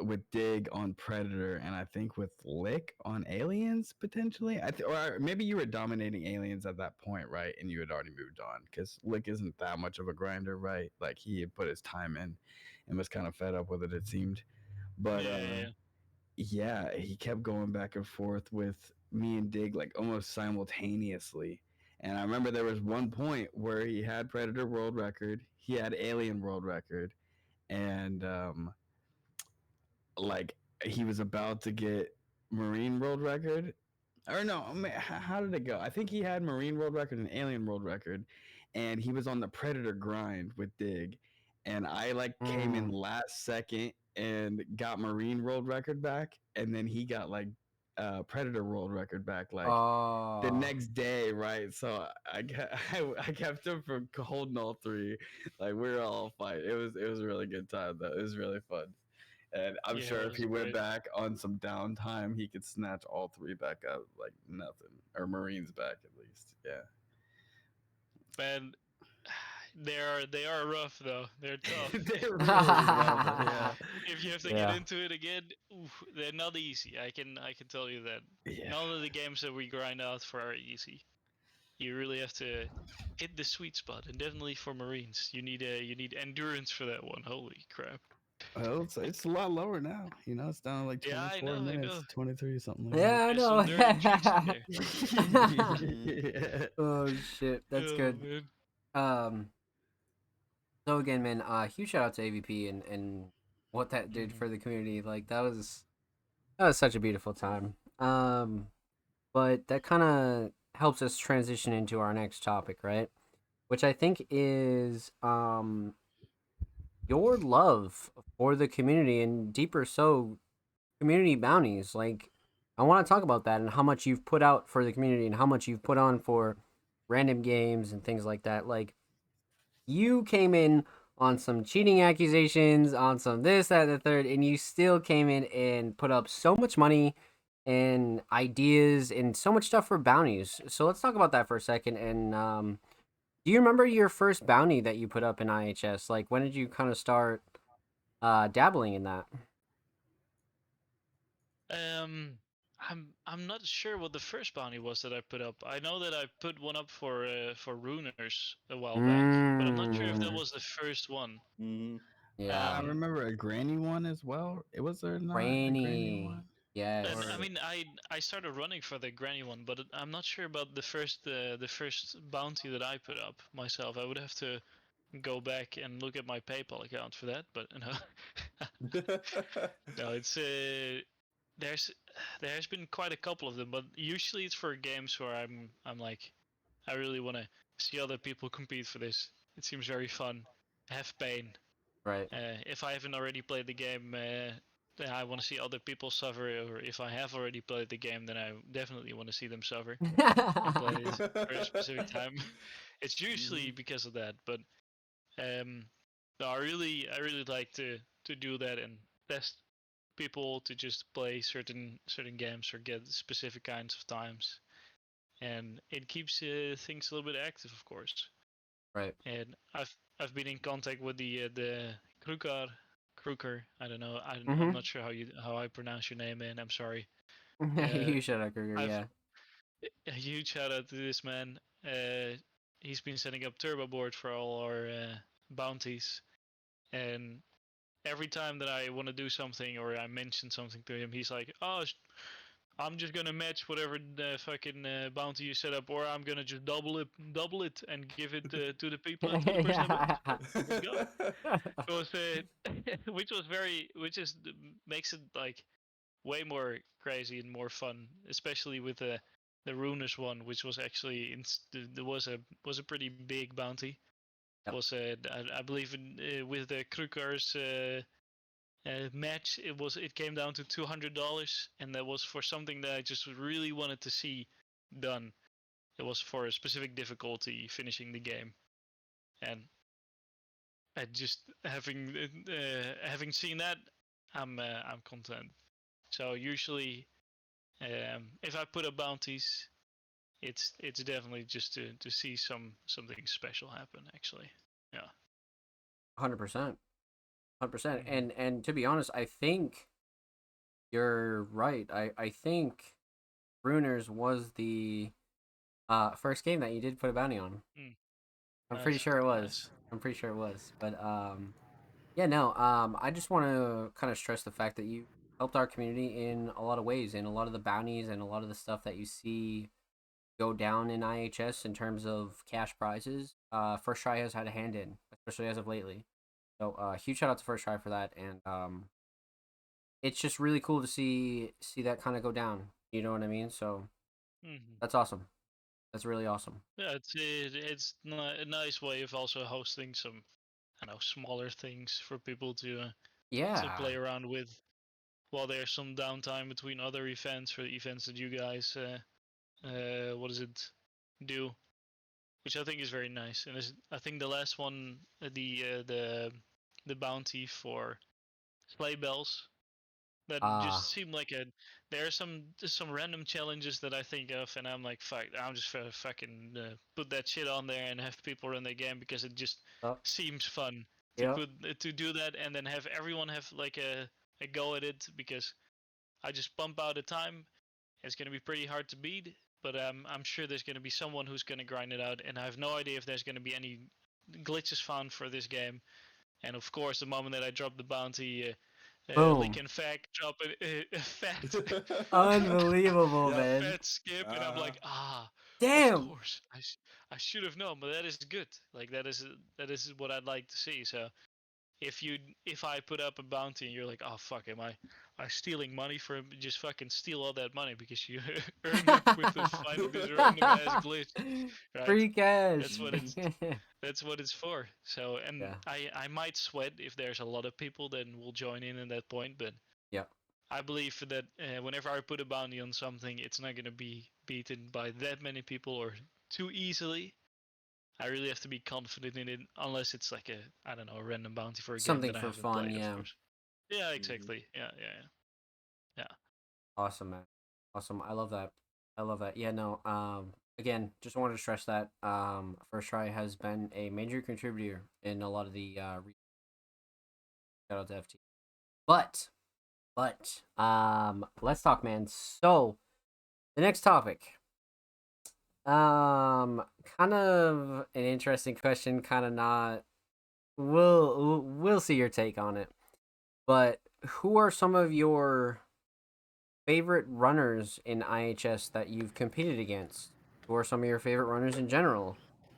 with Dig on Predator, and I think with Lick on Aliens potentially. Or maybe you were dominating Aliens at that point, right? And you had already moved on because Lick isn't that much of a grinder, right? Like he had put his time in and was kind of fed up with it. It seemed, but Yeah. yeah, he kept going back and forth with me and Dig like almost simultaneously. And I remember there was one point where he had Predator world record, he had Alien world record, and like he was about to get Marine world record. Or no, I mean, how did it go? I think he had Marine world record and Alien world record, and he was on the Predator grind with Dig, and I like came in last second and got Marine world record back, and then he got like Predator world record back like the next day, right? So I kept him from holding all three. Like we were all fight. It was a really good time though. It was really fun. And I'm Yeah, sure it if was he went great. back on some downtime, he could snatch all three back up like nothing, or Marines back at least. Yeah. Man, they are rough though. They're tough. They're really rough. Yeah. If you have to get Yeah. into it again, oof, they're not easy. I can tell you that. Yeah. None of the games that we grind out for are easy. You really have to hit the sweet spot, and definitely for Marines, you need endurance for that one. Holy crap! Well, it's a lot lower now. You know, it's down to like Yeah, I 24 know, I know. minutes, 23, something like Yeah, I There's know. some dirty tricks in there. that. Yeah. Oh shit, that's Oh good. man. Um, so again, man, huge shout out to AVP and what that did Mhm. for the community. Like that was such a beautiful time. But that kind of helps us transition into our next topic, right? Which I think is your love for the community and deeper so community bounties. Like I want to talk about that and how much you've put out for the community and how much you've put on for random games and things like that. Like you came in on some cheating accusations, on some this, that, and the third, and you still came in and put up so much money and ideas and so much stuff for bounties. So let's talk about that for a second. And do you remember your first bounty that you put up in IHS? Like when did you kind of start dabbling in that? Um, I'm not sure what the first bounty was that I put up. I know that I put one up for runers a while back, but I'm not sure if that Mm, was the first one. Mm-hmm. yeah, I Um, remember a granny one as well. It was there not a granny Rainy. one? and I Yes. Or mean, I started running for the granny one, but I'm not sure about the first bounty that I put up myself. I would have to go back and look at my PayPal account for that. But no, it's there's been quite a couple of them, but usually it's for games where I'm like, I really want to see other people compete for this. It seems very fun. Have pain. Right. If I haven't already played the game, then I want to see other people suffer. Or if I have already played the game, then I definitely want to see them suffer and play it for a specific time. It's usually because of that, but no, I really like to do that and test people to just play certain games or get specific kinds of times, and it keeps things a little bit active, of course. Right. And I've been in contact with the Kruger. I don't know. I'm Mm-hmm. not sure how I pronounce your name, man. I'm sorry. You should have, Kruger, I've yeah. a huge shout out to this man. He's been setting up turbo board for all our bounties, and every time that I want to do something or I mention something to him, he's like, "Oh, I'm just gonna match whatever the fucking bounty you set up, or I'm gonna just double it, and give it to the people to the person that wins." So let's go. It was, which is makes it like way more crazy and more fun, especially with the Runers one, which was actually there was a pretty big bounty. Yep. Was I believe with the Krukars match, it came down to $200, and that was for something that I just really wanted to see done. It was for a specific difficulty finishing the game, and I just having seen that, I'm content. So usually, if I put up bounties, it's definitely just to see something special happen. Actually, yeah. 100%. 100%. Mhm. And to be honest, I think you're right. I think Ruiners was the first game that you did put a bounty on. Mm, I'm pretty nice, sure it was. nice. I'm pretty sure it was. But yeah, no. I just want to kind of stress the fact that you helped our community in a lot of ways, in a lot of the bounties and a lot of the stuff that you see go down in IHS in terms of cash prizes. First Try has had a hand in, especially as of lately. So huge shout out to First Try for that, and it's just really cool to see that kind of go down. You know what I mean? So Hmm. that's awesome. That's really awesome. Yeah, it's a nice way of also hosting some, I know, smaller things for people to Yeah. play around with while there's some downtime between other events or events that you guys what is it do, which I think is very nice. And I think the last one, the bounty for sleigh bells, that Ah. just seemed like a there are some random challenges that I think of, and I'm like, fuck, I'm just fucking put that shit on there and have people run their game because it just Oh. seems fun to Yep. to do that, and then have everyone have like a go at it, because I just pump out a time. It's gonna be pretty hard to beat, but I'm sure there's gonna be someone who's gonna grind it out, and I have no idea if there's gonna be any glitches found for this game. And of course, the moment that I drop the bounty, Boom. Lick and Fact drop a fat Unbelievable, a Yep. man. fat skip, and I'm Uh, like, of Damn. course, I should have known, but that is good. Like that is what I'd like to see. So if I put up a bounty and you're like, oh fuck, am I stealing money from, just fucking steal all that money because you earned it with the find this random ass glitch, right? Free cash. That's what it's that's what it's for. So, and Yeah. I might sweat if there's a lot of people, then we'll join in at that point. But Yep. I believe that whenever I put a bounty on something, it's not gonna be beaten by that many people or too easily. I really have to be confident in it, unless it's like a, I don't know, a random bounty for a game Something that I for haven't fun, played, of yeah. course. Yeah, mhm. exactly. Yeah. Yeah. Awesome, man. Awesome. I love that. I love that. Yeah, no. Again, just wanted to stress that First Try has been a major contributor in a lot of the shout out to FT. But let's talk, man. So the next topic, kind of an interesting question, kind of not. We'll see your take on it. But who are some of your favorite runners in IHS that you've competed against? Who are some of your favorite runners in general?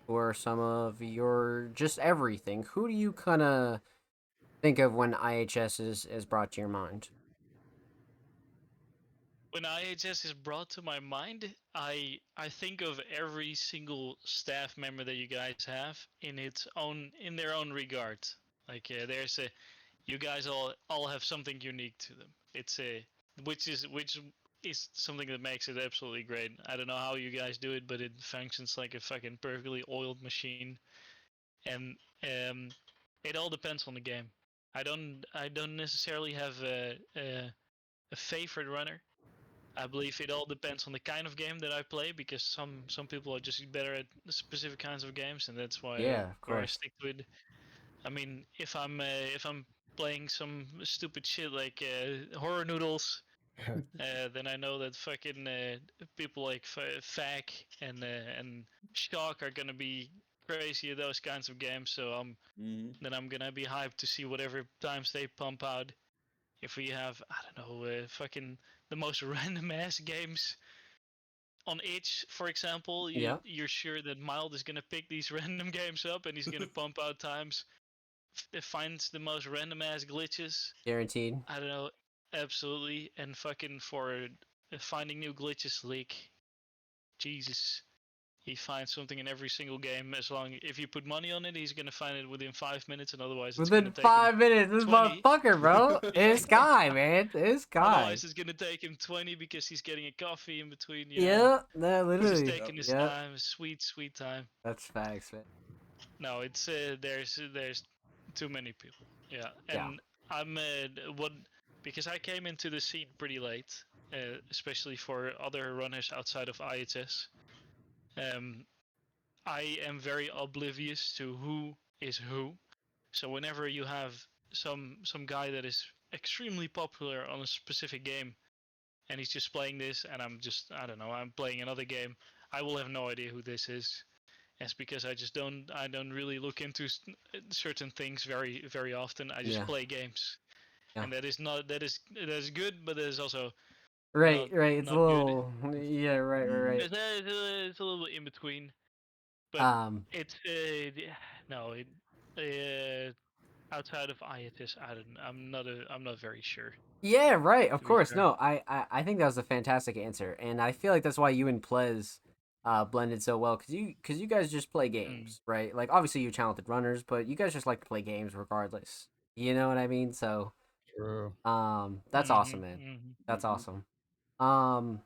or some of your just everything, who do you kind of think of when IHS is brought to your mind? When IHS is brought to my mind, I think of every single staff member that you guys have in their own regard. Like there's a you guys all have something unique to them. It's a which is something that makes it absolutely great. I don't know how you guys do it, but it functions like a fucking perfectly oiled machine. And um, it all depends on the game. I don't necessarily have a favorite runner. I believe it all depends on the kind of game that I play because some people are just better at specific kinds of games, and that's Yeah, of where I course. stick to it. I mean, if I'm playing some stupid shit like horror noodles, then I know that fucking people like Fag and Shock are gonna be crazy at those kinds of games. So Mhm. then I'm gonna be hyped to see whatever times they pump out. If we have, I don't know, fucking the most random ass games on itch, for example, Yeah, you're sure that Mild is gonna pick these random games up and he's gonna pump out times. Finds the most random ass glitches. guaranteed. I don't know, absolutely. And fucking for finding new glitches leak, Jesus, he finds something in every single game. As long if you put money on it, he's gonna find it within 5 minutes, and otherwise it's gonna Within take him 5 minutes, this 20. motherfucker, bro. Yeah. This guy, man. This guy. Otherwise, it's gonna take him 20 because he's getting a coffee in between. Yeah, that He's just literally. Yep. taking his Yeah, time, sweet, sweet time. that's facts, man. No, it's there's too many people. Yeah, Yeah. and I'm what because I came into the scene pretty late, especially for other runners outside of IHS. Um, I am very oblivious to who is who. So whenever you have some guy that is extremely popular on a specific game, and he's just playing this, and I don't know, I'm playing another game, I will have no idea who this is. It's because I don't really look into certain things very often. I just Yeah. play games, Yeah. and that is good, but that is also Right, not right. It's a not good. little. Yeah, right, right, Mhm. right. It's a little bit in between, but Um, it's no it outside of IETS, I'm not very sure, yeah, right. Of to be course. fair. No, I think that was a fantastic answer, and I feel like that's why you and Plez blended so well because you guys just play Mm. games, right? Like obviously you're talented runners, but you guys just like to play games regardless. You know what I mean? So True. that's awesome, Mhm. man. Mhm. That's Mhm. awesome. Um,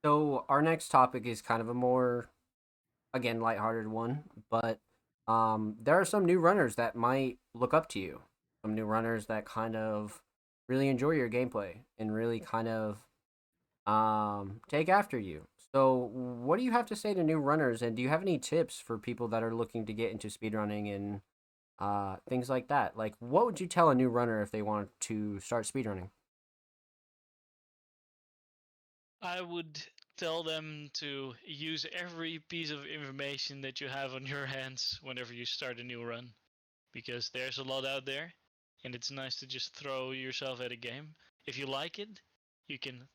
so our next topic is kind of a more again lighthearted one, but there are some new runners that might look up to you. Some new runners that kind of really enjoy your gameplay and really kind of take after you. So, what do you have to say to new runners, and do you have any tips for people that are looking to get into speedrunning and things like that? Like, what would you tell a new runner if they want to start speedrunning? I would tell them to use every piece of information that you have on your hands whenever you start a new run, because there's a lot out there, and it's nice to just throw yourself at a game. If you like it, you can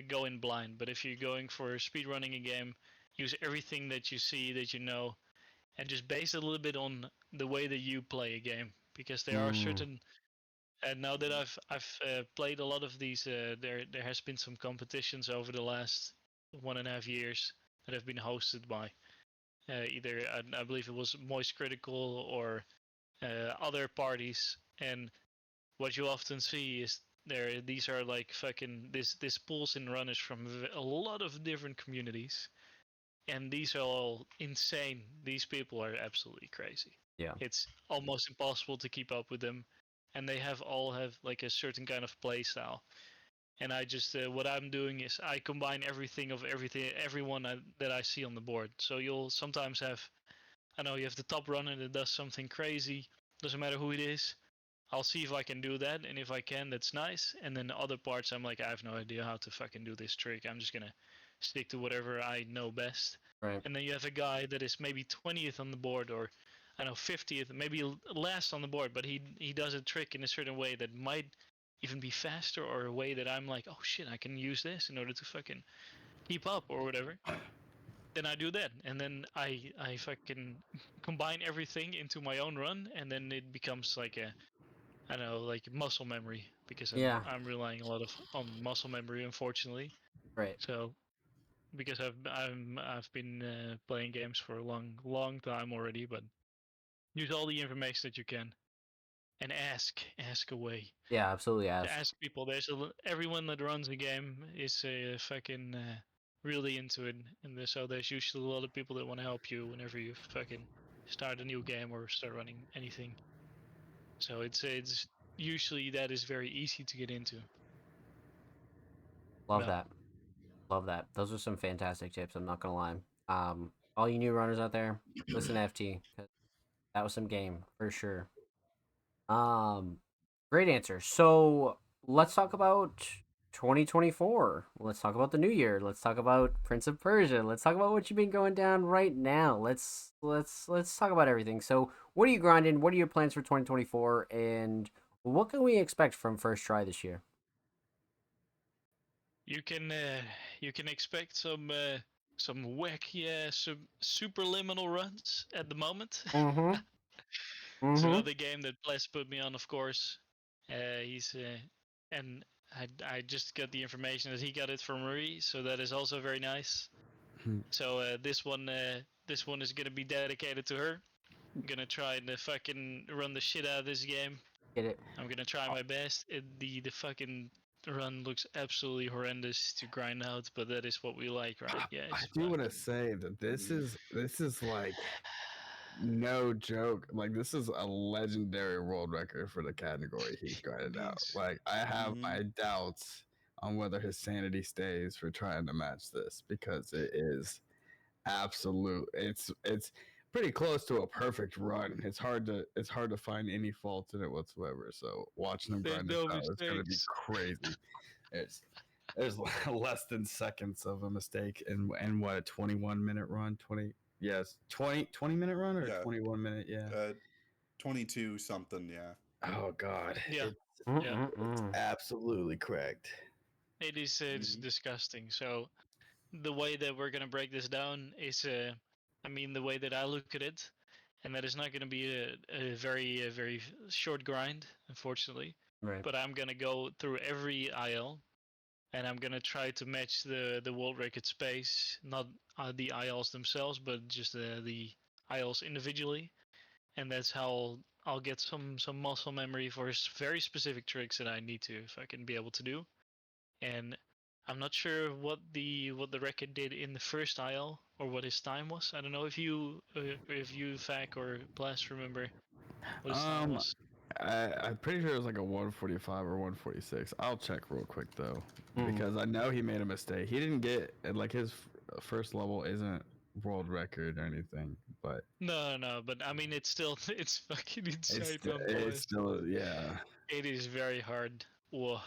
go in blind. But if you're going for speedrunning a game, use everything that you see that you know, and just base it a little bit on the way that you play a game, because there are Mm, certain and now that I've played a lot of these, there has been some competitions over the last 1.5 years that have been hosted by either I believe it was Moist Critical or other parties. And what you often see is these are like fucking this pulls in runners from a lot of different communities, and these are all insane. These people are absolutely crazy. yeah, It's almost impossible to keep up with them, and they all have like a certain kind of play style. And I just what I'm doing is I combine everything everyone that I see on the board. So you'll sometimes have, I know you have the top runner that does something crazy. Doesn't matter who it is. I'll see if I can do that, and if I can, that's nice. And then the other parts, I'm like, I have no idea how to fucking do this trick. I'm just gonna stick to whatever I know best. right. And then you have a guy that is maybe 20th on the board, or I don't know 50th, maybe last on the board, but he does a trick in a certain way that might even be faster, or a way that I'm like, oh shit, I can use this in order to fucking keep up or whatever. then I do that, and then I fucking combine everything into my own run, and then it becomes like a, I don't know, like muscle memory, because Yeah. I'm relying a lot on muscle memory, unfortunately. Right. So because I've been playing games for a long time already, but use all the information that you can and ask away. Yeah, absolutely. To Ask. ask people. Everyone that runs a game is fucking really into it, and so there's usually a lot of people that want to help you whenever you fucking start a new game or start running anything. So it's usually that is very easy to get into. Love No, that. Love that. Those are some fantastic tips. I'm not gonna lie. All you new runners out there, listen to FT because that was some game for sure. Um, Great answer. So let's talk about 2024. Let's talk about the new year. Let's talk about Prince of Persia. Let's talk about what you've been going down right now. Let's talk about everything. So what are you grinding? What are your plans for 2024? And what can we expect from first try this year? you can uh, you can expect some wacky some superliminal runs at the moment. Mm-hmm. It's Mm-hmm. another game that Bless put me on, of course. He's and I just got the information that he got it from Marie, so that is also very nice. So this one is gonna be dedicated to her. I'm gonna try and fucking run the shit out of this game. Get it? I'm gonna try my best. The fucking run looks absolutely horrendous to grind out, but that is what we like, right, I guys? do want to Fuck. say that Mhm. this is like no joke. Like this is a legendary world record for the category he's grinded It out. is. Like I have Mhm. my doubts on whether his sanity stays for trying to match this because it is absolute. It's pretty close to a perfect run. It's hard to find any faults in it whatsoever. So watching him There's grind this no out is going to be mistakes. crazy. It's there's less than seconds of a mistake in what a 21-minute run 20 yes 20 minute run or Yeah. 21 minute yeah. 22 something. Yeah. Oh god, Yeah, yeah. it's Mm-mm-mm. absolutely correct. It's Mhm. disgusting. So the way that we're gonna break this down is, I mean, the way that I look at it, and that is not gonna be a very short grind, unfortunately. Right. But I'm gonna go through every IL, and I'm gonna try to match the world record space, not the ILs themselves, but just the ILs individually, and that's how I'll get some muscle memory for very specific tricks that I need to if I can be able to do. And I'm not sure what the record did in the first aisle or what his time was. I don't know if you Fac or Blast remember what his time um was. I'm pretty sure it was like a 145 or 146. I'll check real quick though, Mm. because I know he made a mistake. He didn't get like his first level isn't world record or anything, but No, but I mean it's still it's fucking insane it's nonetheless. still yeah. It is very hard. Whoa.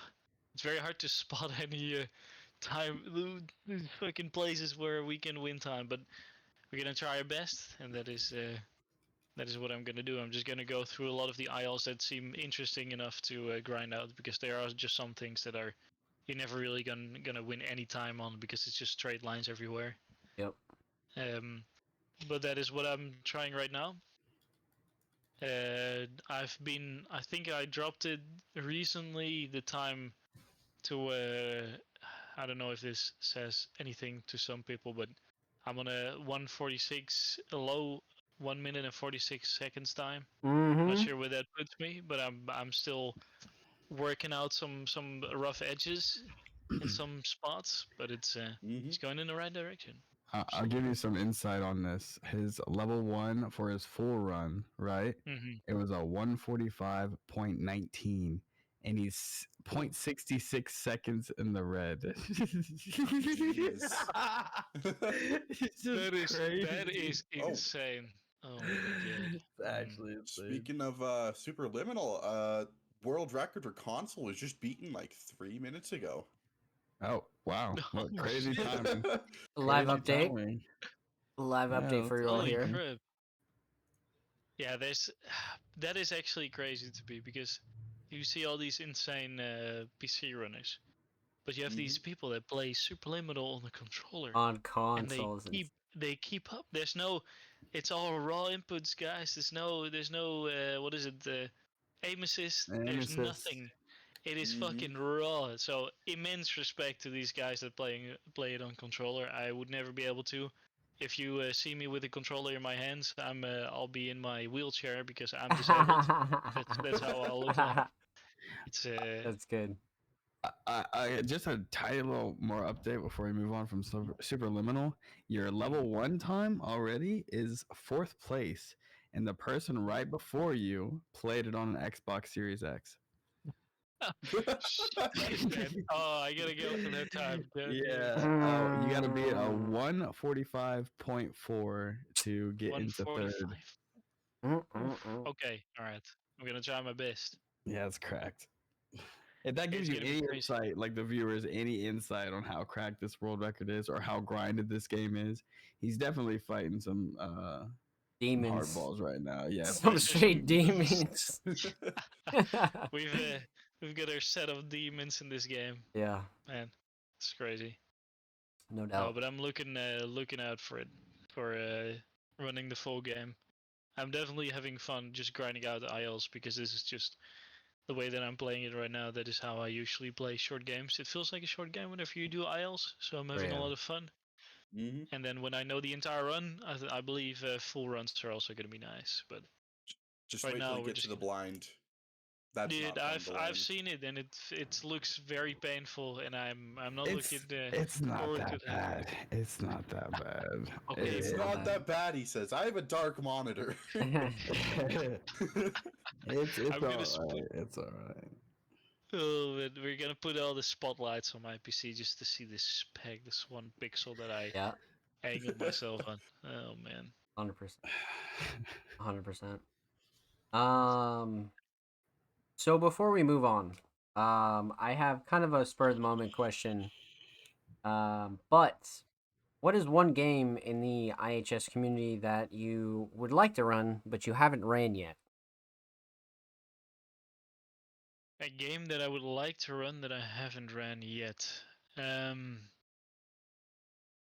It's very hard to spot any time the fucking places where we can win time, but we're gonna try our best, and that is what I'm gonna do. I'm just gonna go through a lot of the aisles that seem interesting enough to grind out, because there are just some things that are you're never really gonna win any time on, because it's just straight lines everywhere. Yep. Um, but that is what I'm trying right now. I think I dropped it recently, the time to I don't know if this says anything to some people, but I'm on a 146, a low 1 minute and 46 seconds time. Not Mm-hmm. sure where that puts me, but I'm still working out some rough edges in some spots, but Mhm. it's going in the right direction. I'll give you Absolutely. some insight on this. His level one for his full run, right? Hmm. It was a 145.19, and he's 0.66 seconds in the red. Jeez. It's just That crazy. is Oh, insane. Oh my god. It's Mm. actually insane. speaking of superliminal, world record for console was just beaten like 3 minutes ago. Oh, wow. What Oh crazy shit. timing. Live Crazy update. timing. Live Yeah, update for that's you all Holy here. amazing. crap. Yeah, there's that is actually crazy to be, because you see all these insane PC runners, but you have Hmm. these people that play Superliminal on the controller, On and they consoles and keep they keep up. There's no, it's all raw inputs, guys. There's no what is it? Aim assist. Aim There's assist. nothing. It is Mhm. fucking raw. So immense respect to these guys that play it on controller. I would never be able to. If you see me with a controller in my hands, I'll be in my wheelchair because I'm disabled. That's how I'll look like. It's That's good. I just a tiny little more update before we move on from Superliminal. Your level 1 time already is 4th place, and the person right before you played it on an Xbox Series X. shit, man. Oh, I gotta go for that time. God damn it. Yeah, you got to be at a 145.4 to get into 3rd. 145. Oof. Okay, all right. I'm gonna try my best. Yeah, it's cracked. If that gives It's you gonna be any crazy. insight, like the viewers, any insight on how cracked this world record is or how grinded this game is, he's definitely fighting some Demons. hardballs right now. Yeah, Some There's straight some demons. we've we've got our set of demons in this game, Yeah, man. It's crazy. no No, doubt. but I'm looking out for it for running the full game. I'm definitely having fun just grinding out the ILs because this is just the way that I'm playing it right now. That is how I usually play short games. It feels like a short game whenever you do ILs, so I'm having a Yeah. lot of fun. Mhm. And then when I know the entire run, I believe full runs are also gonna be nice. But Just right wait till now you we're get to just the gonna. blind. That's Dude, not fun to I've learn. seen it and it looks very painful and I'm not looking it's not forward to that that. bad. It's not that bad. Okay, It's it's not not. that bad, he says. I have a dark monitor. It's I'm gonna all put. right. It's all right. Oh, man, we're gonna put all the spotlights on my PC just to see this speck, this 1 pixel that I Yeah, angled myself on. Oh man. 100%. 100%. Um, so before we move on, I have kind of a spur of the moment question. But what is one game in the IHS community that you would like to run but you haven't ran yet? A game that I would like to run that I haven't ran yet. Um.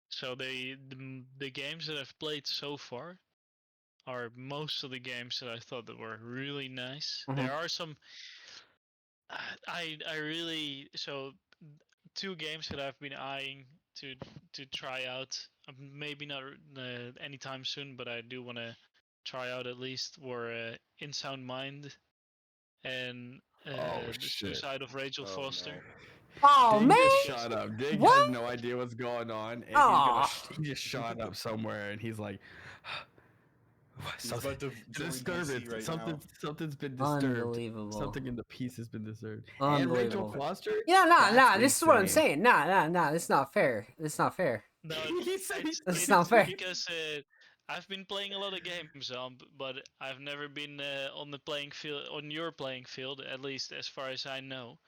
So the games that I've played so far are most of the games that I thought that were really nice. Mhm. There are some. I really so two games that I've been eyeing to to try out. Maybe not anytime soon, but I do want to try out at least. Were In Sound Mind and Oh the shit. Suicide of Rachel Oh Foster. no. Oh Dig man! just shot up. Dig has What? no idea what's going on, and Oh, he just shot up somewhere, and he's like, He's something, about to join disturbance. DC right now. Something's been disturbed. unbelievable! Something in the piece has been disturbed. And Rachel Unbelievable! Foster. Yeah, That's nah. This is what I'm insane. saying. Nah. This is not fair. This is not fair. No, He said it's This is it's not fair. because I've been playing a lot of games, but I've never been on the playing field, on your playing field, at least as far as I know.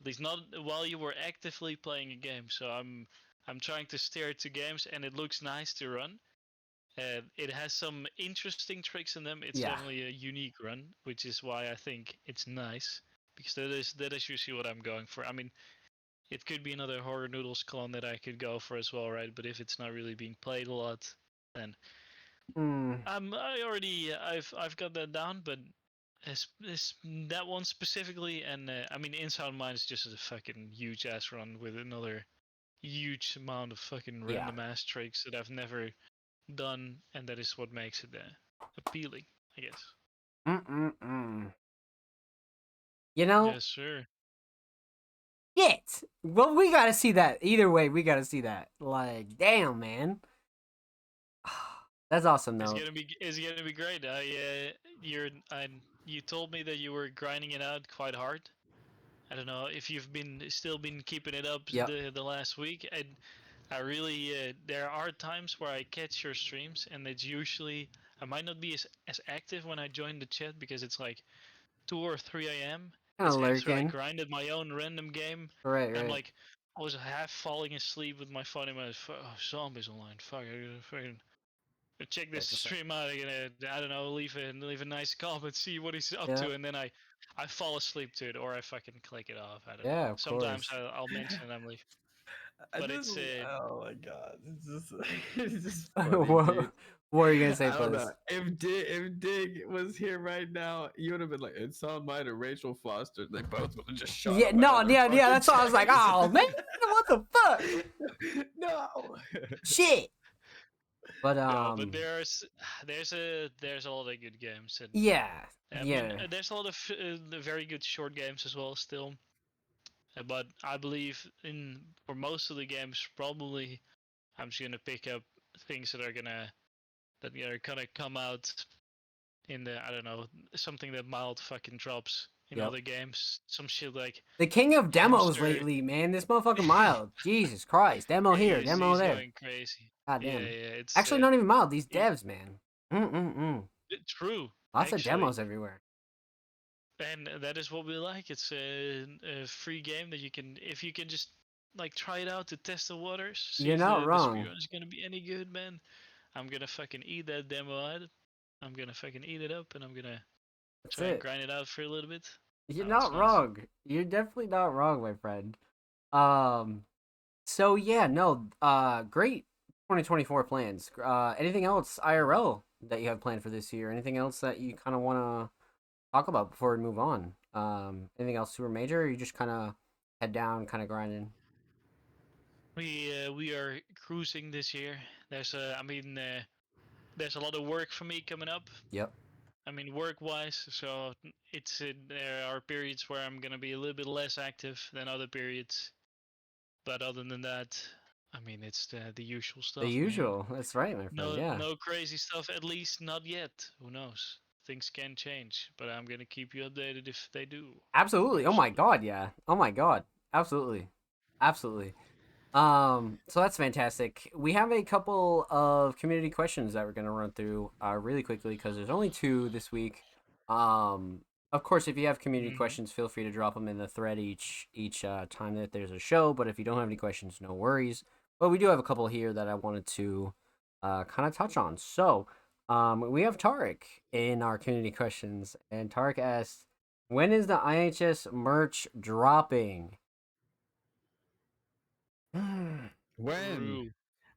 At least not while you were actively playing a game. So I'm trying to steer to games, and it looks nice to run. It has some interesting tricks in them. It's Yeah. definitely a unique run, which is why I think it's nice because that is usually what I'm going for. I mean, it could be another Horror Noodles clone that I could go for as well, right? But if it's not really being played a lot, then Hmm. I've got that down. But as that one specifically, and I mean, In Sound Mind is just a fucking huge ass run with another huge amount of fucking Yeah. random ass tricks that I've never done, and that is what makes it appealing, I guess. Mm. You know, Yes, sir. shit. Well, we gotta see that. Either way, we gotta see that. Like, damn, man. That's awesome, though. It's gonna be great. You told me that you were grinding it out quite hard. I don't know if you've been still been keeping it up Yep. the last week. And I really there are times where I catch your streams, and it's usually I might not be as active when I join the chat because it's like 2 or 3 a.m. Kind It's of after I lurking. grinded my own random game. Right. I'm like, I was half falling asleep with my phone in my zombies online. Fuck, I gotta fucking check this That's stream out. I'm gonna, I don't know, leave a nice comment, see what he's up Yeah. to, and then I fall asleep to it, or I fucking click it off. I don't know. Yeah, of Sometimes course. I'll mention it. I'm like, But it's oh my god, it's just it's just funny, what, dude. what are you gonna say, I don't Fuzz? know. If Dig was here right now, you would have been like, it's Sunlight and Rachel Foster. They both would have just shot Yeah, him no, out of their yeah, fucking that's why I was like, chest. oh man, what the fuck? No. Shit. But no, but there's a lot of good games, and yeah, I mean yeah, there's a lot of very good short games as well still. But I believe in for most of the games, probably I'm just gonna pick up things that are gonna come out in the I don't know something that mild fucking drops in yep. other games. Some shit like The king of demos Hamster. lately, man. This motherfucking mild. Jesus Christ. Demo here, demo He's there. going crazy. God Yeah, damn. yeah. It's Actually, not even mild. These it, devs, man. Mm-mm-mm. true Lots of actually, demos everywhere. and that is what we like. It's a free game that you can if you can just like try it out to test the waters, see You're if not the wrong. speedrun is gonna be any good, man. I'm gonna fucking eat that demo out. I'm gonna fucking eat it up, and I'm gonna That's try and it. grind it out for a little bit. You're Oh, it's not nice. wrong. You're definitely not wrong, my friend. Um, so yeah, no, great 2024 plans. Anything else IRL that you have planned for this year? Anything else that you kind of want to talk about before we move on? Anything else super major? Or you just kind of head down, kind of grinding? We are cruising this year. There's a lot of work for me coming up. Yep. I mean, work-wise, so there are periods where I'm gonna be a little bit less active than other periods. But other than that, I mean, it's the usual The stuff, man. usual. That's right, my friend. No Yeah. no crazy stuff, at least not yet. Who knows? Things can change, but I'm gonna keep you updated if they do. Absolutely. Oh my Absolutely. god, yeah. Oh my god. Absolutely. Absolutely. So that's fantastic. We have a couple of community questions that we're gonna run through really quickly because there's only two this week. Of course, if you have community Mm-hmm. questions, feel free to drop them in the thread each time that there's a show. But if you don't have any questions, no worries. But we do have a couple here that I wanted to kind of touch on. So we have Tarek in our community questions, and Tarek asks, "When is the IHS merch dropping?" When? True.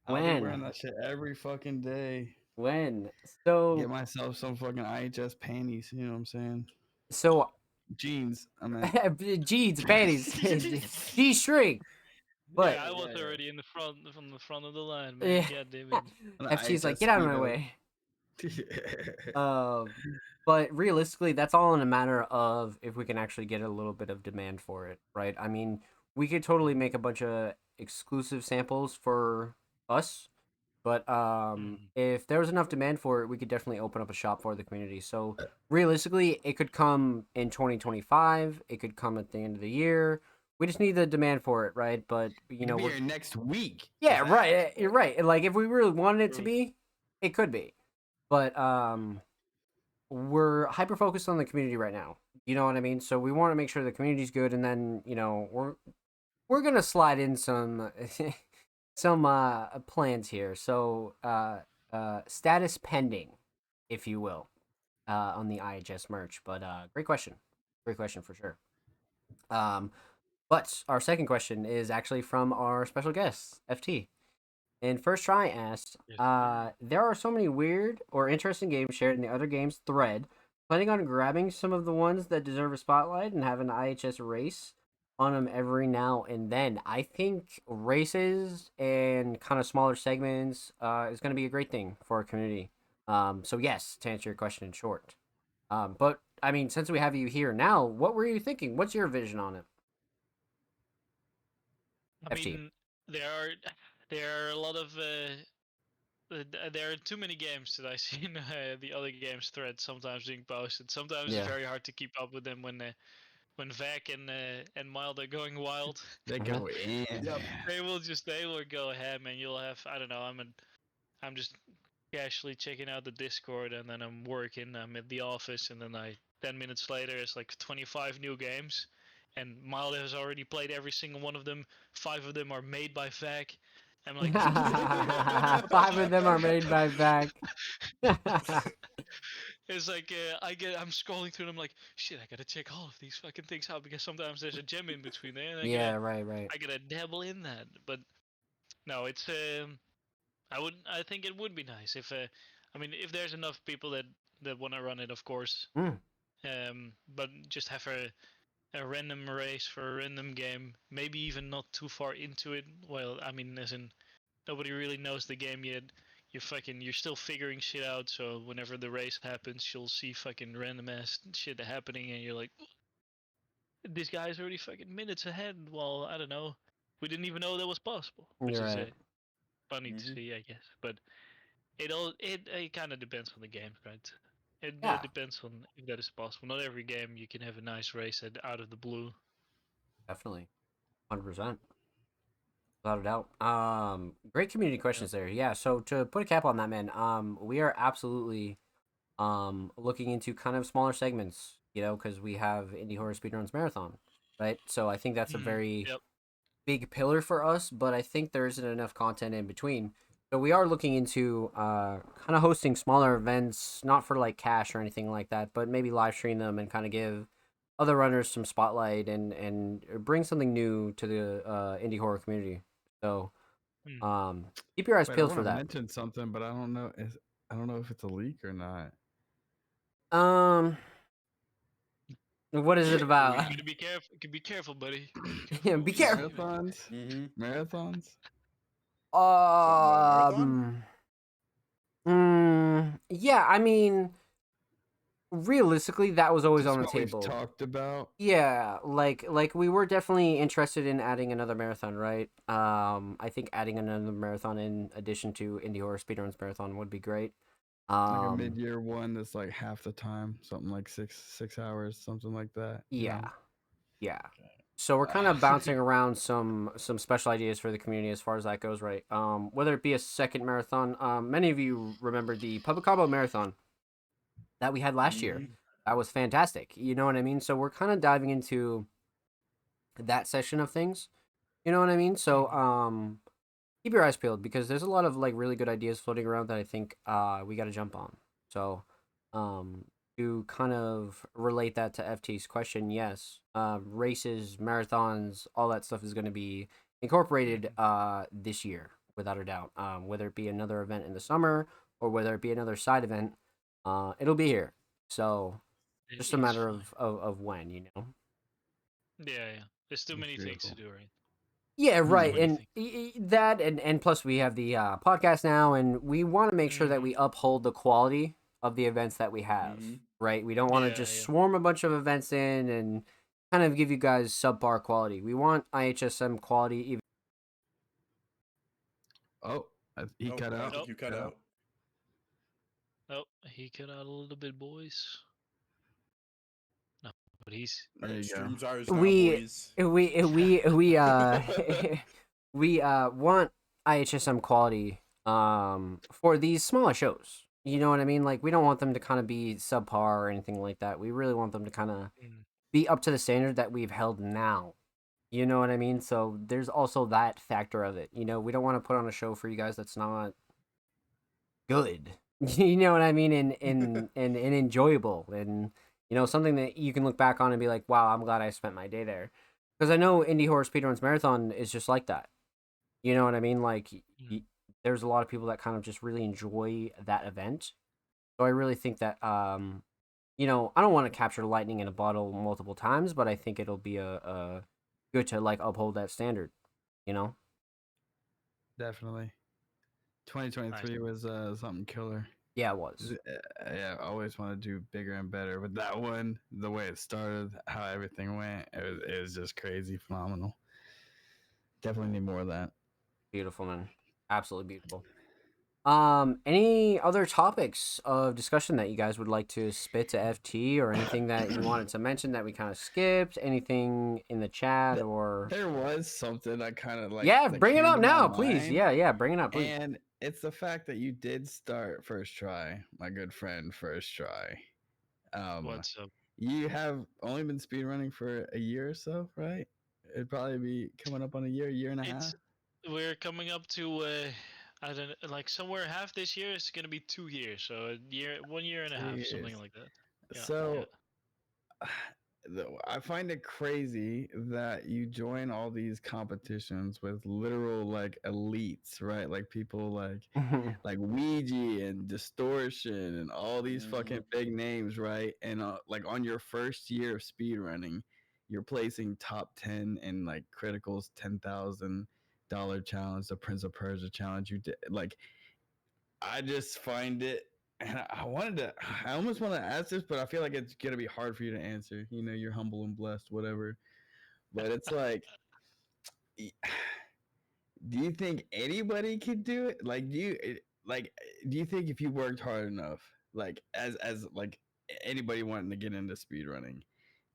I'll be wearing When? that shit every fucking day. When? Get So myself some fucking IHS panties. You know what I'm saying? so Jeans. I meant. jeans, panties, G string. But Yeah, I was Yeah, already in the front from the front of the line, man. yeah, God damn it. An FG's like, IHS get out of my speedo. way. Um, but realistically, that's all in a matter of if we can actually get a little bit of demand for it, right? I mean, we could totally make a bunch of exclusive samples for us, but Mm. if there was enough demand for it, we could definitely open up a shop for the community. So realistically, it could come in 2025. It could come at the end of the year. We just need the demand for it, right? But you It know, could be we're here next week. yeah, if right. that. You're right. Like if we really wanted it to True. be, it could be. But we're hyper focused on the community right now. You know what I mean? So we want to make sure the community's good, and then we're gonna slide in some some plans here. So status pending, if you will, on the IHS merch. But great question for sure. Um, but our second question is actually from our special guest, FT. And First Try asked, Yes, sir. there are so many weird or interesting games shared in the other games thread. Planning on grabbing some of the ones that deserve a spotlight and have an IHS race on them every now and then. I think races and kind of smaller segments is going to be a great thing for our community. So yes, to answer your question in short. But I mean, since we have you here now, what were you thinking? What's your vision on it, I FT? mean, there are there are a lot of there are too many games that I see in the other games thread sometimes being posted. Sometimes it's Yeah. very hard to keep up with them when Vac and Mild are going wild. They go in. Yep. They will go ahead, man. You'll have I don't know. I'm just casually checking out the Discord, and then I'm working. I'm at the office, and then 10 minutes later it's like 25 new games, and Mild has already played every single one of them. 5 of them are made by Vac. I'm like, Five of them are made by Vac. It's like I'm scrolling through and I'm like, shit, I gotta check all of these fucking things out because sometimes there's a gem in between there, and Yeah, right. I gotta dabble in that. But no, it's I think it would be nice if I mean if there's enough people that want to run it, of course. Mm. But just have a random race for a random game, maybe even not too far into it. Well, I mean, as in nobody really knows the game yet. You're still figuring shit out. So whenever the race happens, you'll see fucking random ass shit happening, and you're like, this guy's already fucking minutes ahead. Well, I don't know. We didn't even know that was possible, which You're is right. funny to Mhm. see, I guess. But it kind of depends on the game, right? It Yeah, depends on if that is possible. Not every game you can have a nice race out of the blue. definitely. 100%. Without a doubt. Great community questions there. Yeah, so to put a cap on that, man, we are absolutely looking into kind of smaller segments, because we have Indie Horror Speedruns Marathon, right? So I think that's a very Yep. big pillar for us, but I think there isn't enough content in between. So we are looking into kind of hosting smaller events, not for like cash or anything like that, but maybe live stream them and kind of give other runners some spotlight and bring something new to the indie horror community. So Mm. keep your eyes Wait, I peeled want for to that. mention something, but I don't know. I don't know if it's a leak or not. Um, what is it about? You gotta be careful. Be careful, buddy. Be Yeah, careful be what you're careful. saying. Marathons, Mm-hmm. marathons. Something about a marathon? Um, yeah, I mean, realistically, that was always Just on the what we've table. talked about. Yeah, like we were definitely interested in adding another marathon, right? I think adding another marathon in addition to Indie Horror Speedruns Marathon would be great. Like a Um, mid-year one that's like half the time, something like 6 hours, something like that. yeah, No. yeah. So we're kind of bouncing around some special ideas for the community as far as that goes, right? Whether it be a second marathon. Many of you remember the Public Combo Marathon that we had last year. Mm-hmm. That was fantastic. You know what I mean? So we're kind of diving into that session of things. You know what I mean? So keep your eyes peeled because there's a lot of like really good ideas floating around that I think we got to jump on. So um to kind of relate that to FT's question, yes, races, marathons, all that stuff is going to be incorporated this year without a doubt. Whether it be another event in the summer or whether it be another side event, it'll be here. So just a It's matter fine. of when, you know. Yeah. There's too That's many things to beautiful. do, right? Yeah, Too right. many And things. that and plus we have the podcast now and we want to make sure that we uphold the quality of the events that we have, Mm-hmm. right? We don't want to just Yeah. swarm a bunch of events in and kind of give you guys subpar quality. We want IHSM quality even. Oh, he Oh, cut I out. think you cut Yeah. out. Oh, he cut out a little bit, boys. No, but he's All There right, you go. stream's ours now, We boys. we want IHSM quality for these smaller shows. You know what I mean? Like we don't want them to kind of be subpar or anything like that. We really want them to kind of be up to the standard that we've held now. You know what I mean? So there's also that factor of it. We don't want to put on a show for you guys that's not good. You know what I mean? And enjoyable and something that you can look back on and be like, wow, I'm glad I spent my day there. Because I know Indie Horror Speedruns Marathon is just like that. You know what I mean? Like there's a lot of people that kind of just really enjoy that event. So I really think that I don't want to capture lightning in a bottle multiple times, but I think it'll be a good to like uphold that standard. You know? Definitely. nice. 2023 was something killer. Yeah, it was. Yeah, I always want to do bigger and better. But that one, the way it started, how everything went, it was just crazy, phenomenal. Definitely need more of that. Beautiful, man. Absolutely beautiful. Any other topics of discussion that you guys would like to spit to FT or anything that you wanted to mention that we kind of skipped? Anything in the chat or There was something I kind of like. yeah, that bring it came up to my now, please. mind, Yeah, bring it up, please. And it's the fact that you did start first try, my good friend, first try. What's up? You have only been speedrunning for a year or so, right? It'd probably be coming up on a year and a half. We're coming up to I don't like somewhere half this year is gonna be 2 years, so 1 year and a half, something Jeez. like that. Yeah, yeah. So I find it crazy that you join all these competitions with literal like elites, right? Like people like Ouija and Distortion and all these fucking big names, right? And like on your first year of speedrunning, you're placing top 10 in like Critical's $10,000 challenge, the Prince of Persia challenge. You did like I just find it, and I almost want to ask this, but I feel like it's gonna be hard for you to answer. You know, you're humble and blessed, whatever. But it's like, do you think anybody could do it? Like, do you think if you worked hard enough, like as like anybody wanting to get into speedrunning,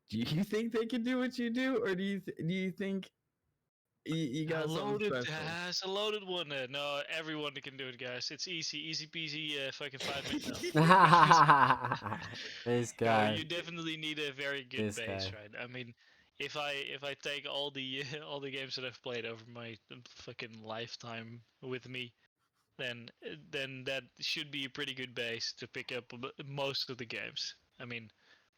do you think they could do what you do, or do you think you got something special? It's a loaded one. No, everyone can do it, guys. It's easy peasy. Fucking 5 minutes. No, This no, guy. you definitely need a very good This base, guy. right? I mean, if I take all the all the games that I've played over my fucking lifetime with me, then that should be a pretty good base to pick up most of the games. I mean,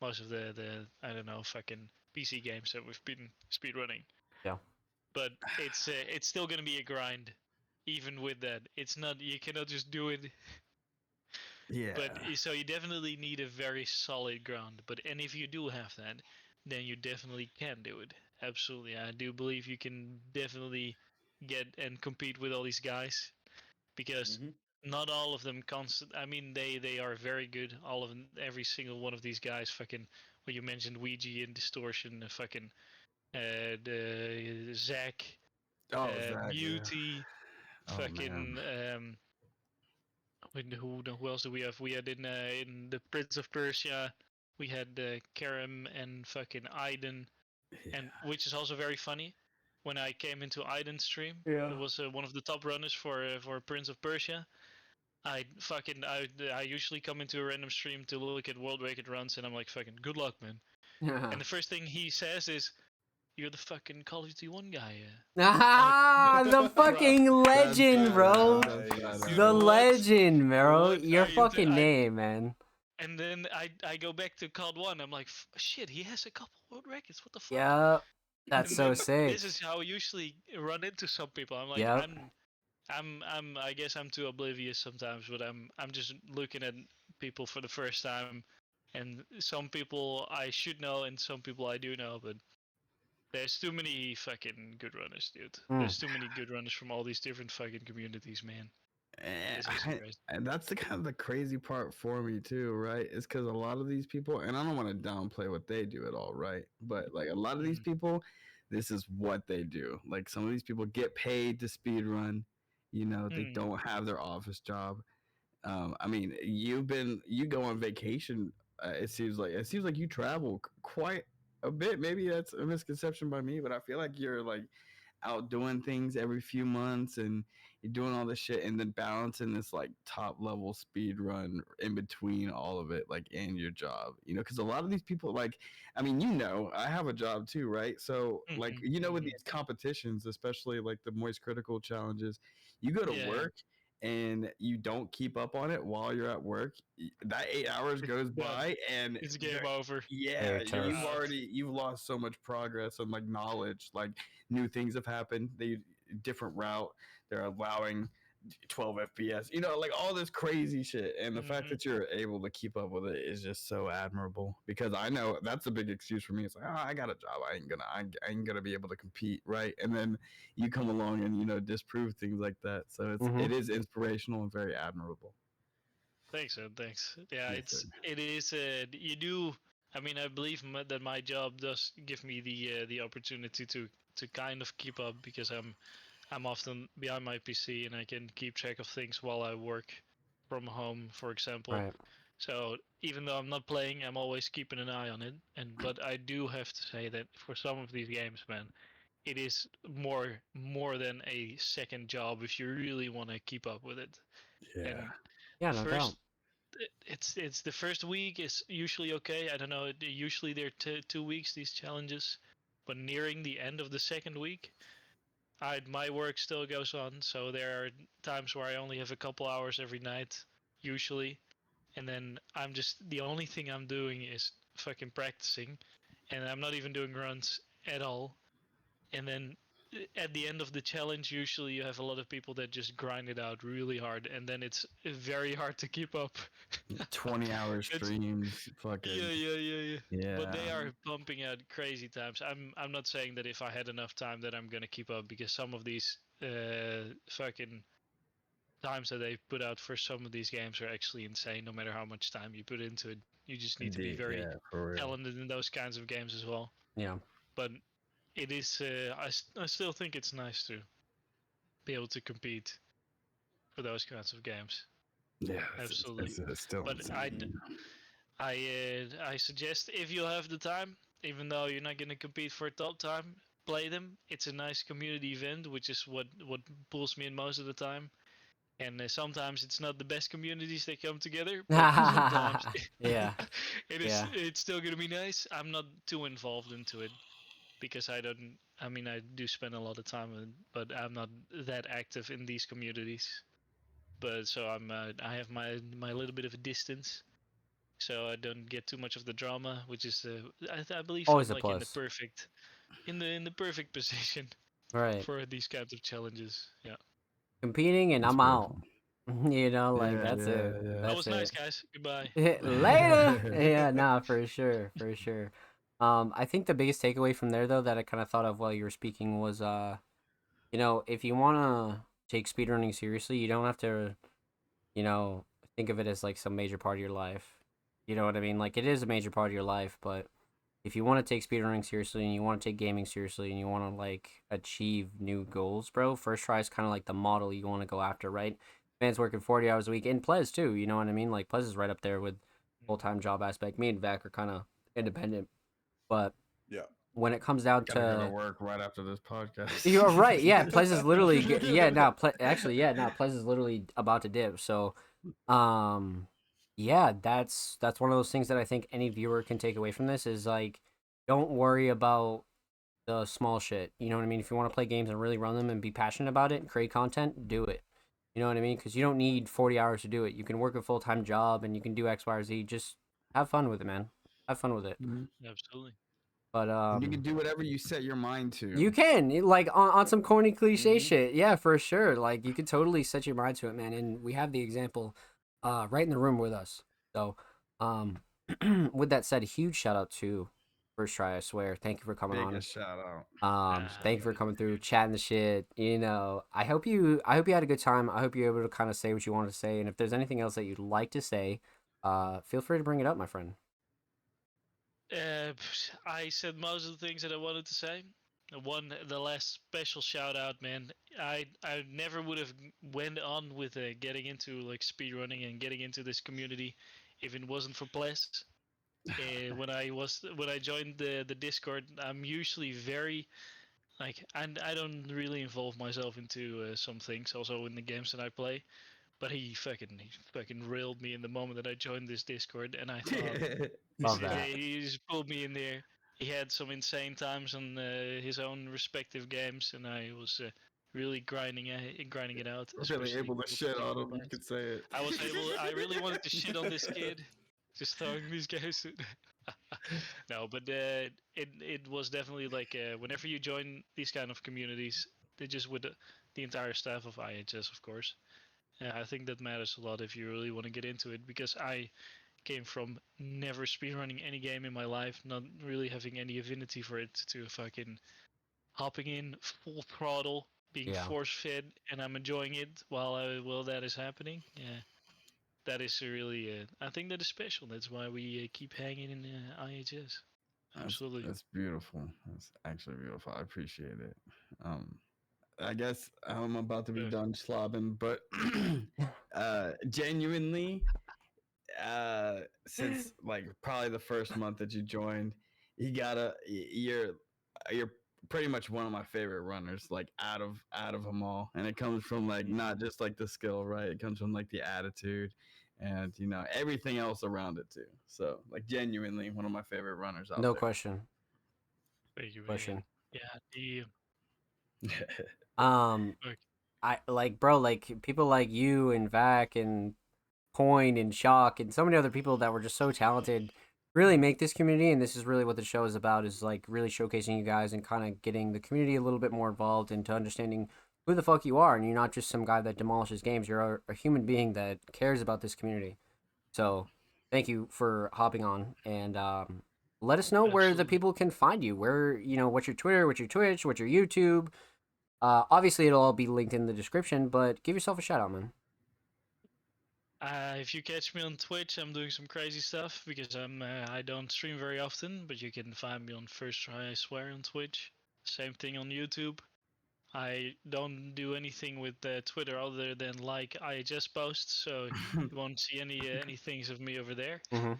most of the I don't know fucking PC games that we've been speedrunning. Yeah. But it's still gonna be a grind, even with that. It's not you cannot just do it. But Yeah, so you definitely need a very solid ground. And if you do have that, then you definitely can do it. Absolutely, I do believe you can definitely get and compete with all these guys because Mm-hmm. not all of them constant. I mean, they are very good. All of them, every single one of these guys. Fucking, well, you mentioned Ouija and Distortion. Fucking, the Zach, oh Zach, yeah, Beauty. oh man, Fucking, who else do we have? We had in the Prince of Persia. We had Karim and fucking Aiden, and yeah. which is also very funny. When I came into Aiden's stream, Yeah. it was one of the top runners for Prince of Persia. I usually come into a random stream to look at world record runs, and I'm like, fucking good luck, man. And the first thing he says is, "You're the fucking Call of Duty One guy." I'm like, The bro, fucking That's legend, badass. bro. That's Nice. dude, The badass. legend, bro. what Your are you? fucking name, man. And then I go back to COD One. I'm like, shit, he has a couple world records. What the fuck? Yep. That's And so then sick. this is how I usually run into some people. I'm like, Yep. I guess I'm too oblivious sometimes, but I'm just looking at people for the first time, and some people I should know, and some people I do know, but there's too many fucking good runners, dude. Mm. There's too many good runners from all these different fucking communities, man. It's just And, crazy. and that's the kind of the crazy part for me too, right? It's because a lot of these people, and I don't want to downplay what they do at all, right? But like a lot of these Mm. people, this is what they do. Like some of these people get paid to speed run. You know, they Mm. don't have their office job. I mean, you go on vacation. It seems like you travel quite a bit. Maybe that's a misconception by me, but I feel like you're like out doing things every few months and you're doing all this shit and then balancing this like top level speed run in between all of it, like in your job, because a lot of these people, like, I mean, I have a job too, right? So like, Mm-hmm. with Mm-hmm. these competitions, especially like the Moist Critical challenges, you go to Yeah, work and you don't keep up on it while you're at work, that 8 hours it's goes done. by and It's game over. Yeah, yeah, you're You're you've toast. out. lost so much progress and like knowledge, like new things have happened. They different route. They're allowing 12 FPS. Like all this crazy shit. And the fact Mm-hmm. that you're able to keep up with it is just so admirable. Because I know that's a big excuse for me. It's like, oh, I got a job. I ain't gonna be able to compete, right? And then you come along and disprove things like that. So Mm-hmm. it is inspirational and very admirable. Thanks, man. Thanks. Yeah, Yes, sir. it is. You do. I mean, I believe that my job does give me the opportunity to kind of keep up because I'm often behind my PC and I can keep track of things while I work from home, for example. Right. So even though I'm not playing, I'm always keeping an eye on it. But I do have to say that for some of these games, man, it is more than a second job if you really want to keep up with it. Yeah. And Yeah, the no doubt. first it's the first week is usually okay. I don't know. Usually they're 2 weeks these challenges, but nearing the end of the second week, my work still goes on, so there are times where I only have a couple hours every night, usually, and then I'm just the only thing I'm doing is fucking practicing, and I'm not even doing runs at all. And then at the end of the challenge, usually you have a lot of people that just grind it out really hard, and then it's very hard to keep up. 20-hour It's streams, fucking yeah. But they yeah. are pumping out crazy times. I'm not saying that if I had enough time that I'm gonna keep up, because some of these fucking times that they put out for some of these games are actually insane. No matter how much time you put into it, you just need to be Indeed, very yeah, for real. talented in those kinds of games as well. Yeah. But it is. I still think it's nice to be able to compete for those kinds of games. Yeah, Absolutely. it's still But insane. I suggest if you have the time, even though you're not gonna compete for a top time, play them. It's a nice community event, which is what pulls me in most of the time. And sometimes it's not the best communities that come together, but sometimes Yeah. it's Yeah. still gonna be nice. I'm not too involved into it because I don't. I mean, I do spend a lot of time, but I'm not that active in these communities. But so I have my little bit of a distance, so I don't get too much of the drama, which is I believe Always I'm a like in the plus. perfect in the perfect position Right. for these kinds of challenges. Yeah. Competing and That's I'm out. beautiful. You know, like Yeah, that's yeah, it. yeah. That That's was nice, it. guys. Goodbye. Later. Yeah, nah, for sure, for sure. I think the biggest takeaway from there though that I kind of thought of while you were speaking was you know, if you want to take speedrunning seriously, you don't have to, you know, think of it as like some major part of your life. You know what I mean? Like it is a major part of your life, but if you want to take speedrunning seriously and you want to take gaming seriously and you want to like achieve new goals, bro, first try is kind of like the model you want to go after, right? Man's working 40 hours a week and Plez too, you know what I mean? Like Plez is right up there with full-time job aspect. Me and Vac are kind of independent, but Yeah. when it comes down Gotta go to to work right after this podcast. you're right. Yeah, Plez is literally yeah, no, actually yeah, no, Plez is literally about to dip. So, um yeah, that's one of those things that I think any viewer can take away from this is like don't worry about the small shit. You know what I mean? If you want to play games and really run them and be passionate about it and create content, do it. You know what I mean? Because you don't need 40 hours to do it. You can work a full time job and you can do X, Y, or Z. Just have fun with it, man. Have fun with it. Mhm. Absolutely. But You can do whatever you set your mind to. you can like on some corny cliche Mhm. shit. Yeah, for sure. Like you can totally set your mind to it, man. And we have the example right in the room with us. So um with that said, a huge shout out to First Try, I swear. Thank you for coming on. Biggest shout out. Thank you for coming through, chatting the shit. You know, I hope you had a good time. I hope you're able to kind of say what you wanted to say. And if there's anything else that you'd like to say, feel free to bring it up, my friend. I said most of the things that I wanted to say. The last special shout out, man. I never would have went on with getting into like speedrunning and getting into this community if it wasn't for Bless. When I joined the Discord, I'm usually very like I don't really involve myself into some things also in the games that I play. But he fucking railed me in the moment that I joined this Discord, and I thought Love that. he just pulled me in there. He had some insane times on his own respective games, and I was really grinding it out, Really especially able to shit multiplayer on him. You combats. could say it. I was able. I really wanted to shit on this kid, just throwing these guys. No, but it was definitely like whenever you join these kind of communities, they just with the entire staff of IHS, of course. I think that matters a lot if you really want to get into it, because I came from never speedrunning any game in my life, not really having any affinity for it, to fucking hopping in full throttle, being Yeah. force fed, and I'm enjoying it while that is happening. Yeah, that is really. I think that is special. That's why we keep hanging in IHS. Absolutely. That's beautiful. That's actually beautiful. I appreciate it. Um, I guess I'm about to be Yeah. done slobbing, but genuinely, since like probably the first month that you joined, you're pretty much one of my favorite runners, like out of them all, and it comes from like not just like the skill, right? It comes from like the attitude, and everything else around it too. So like genuinely one of my favorite runners out No there. question. Thank you, man. Question. Yeah, the Okay. I like, bro, like people like you and Vac and Coin and Shock and so many other people that were just so talented really make this community. And this is really what the show is about, is like really showcasing you guys and kind of getting the community a little bit more involved into understanding who the fuck you are. And you're not just some guy that demolishes games. You're a human being that cares about this community. So thank you for hopping on, and let us know where the Absolutely. people can find you. Where, what's your Twitter, what's your Twitch, what's your YouTube. Obviously, it'll all be linked in the description, but give yourself a shout out, man. If you catch me on Twitch, I'm doing some crazy stuff because I don't stream very often, but you can find me on First Try I Swear on Twitch. Same thing on YouTube. I don't do anything with Twitter other than like IHS posts, so you won't see any things of me over there. Mm-hmm.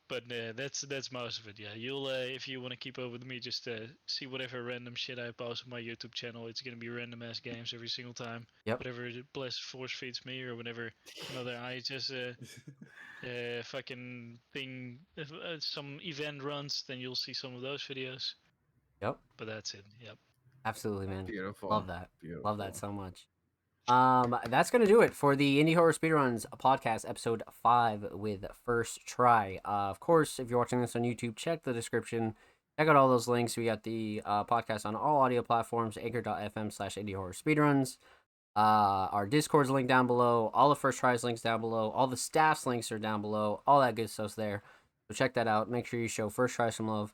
But that's most of it. Yeah, you'll if you want to keep up with me, just see whatever random shit I post on my YouTube channel. It's gonna be random ass games every single time. Yep. Whatever the blessed force feeds me, or whenever another IHS fucking thing, if, some event runs, then you'll see some of those videos. Yep. But that's it. Yep. Absolutely, man. Beautiful. Love that. Beautiful. Love that so much. That's gonna do it for the Indie Horror Speedruns podcast, episode 5 with First Try. Of course, if you're watching this on YouTube, check the description. Check out all those links. We got the podcast on all audio platforms, anchor.fm/Indie Horror Speedruns. Our Discord's linked down below. All the First Tries links down below. All the staff's links are down below. All that good stuff's there. So check that out. Make sure you show First Try some love.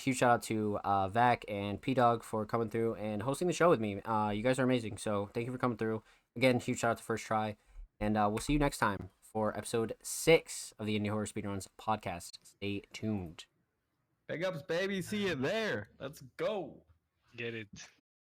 Huge shout out to Vac and P Dog for coming through and hosting the show with me. You guys are amazing. So thank you for coming through. Again, huge shout out to First Try. And we'll see you next time for episode 6 of the Indie Horror Speedruns podcast. Stay tuned. Big ups, baby. See you there. Let's go. Get it.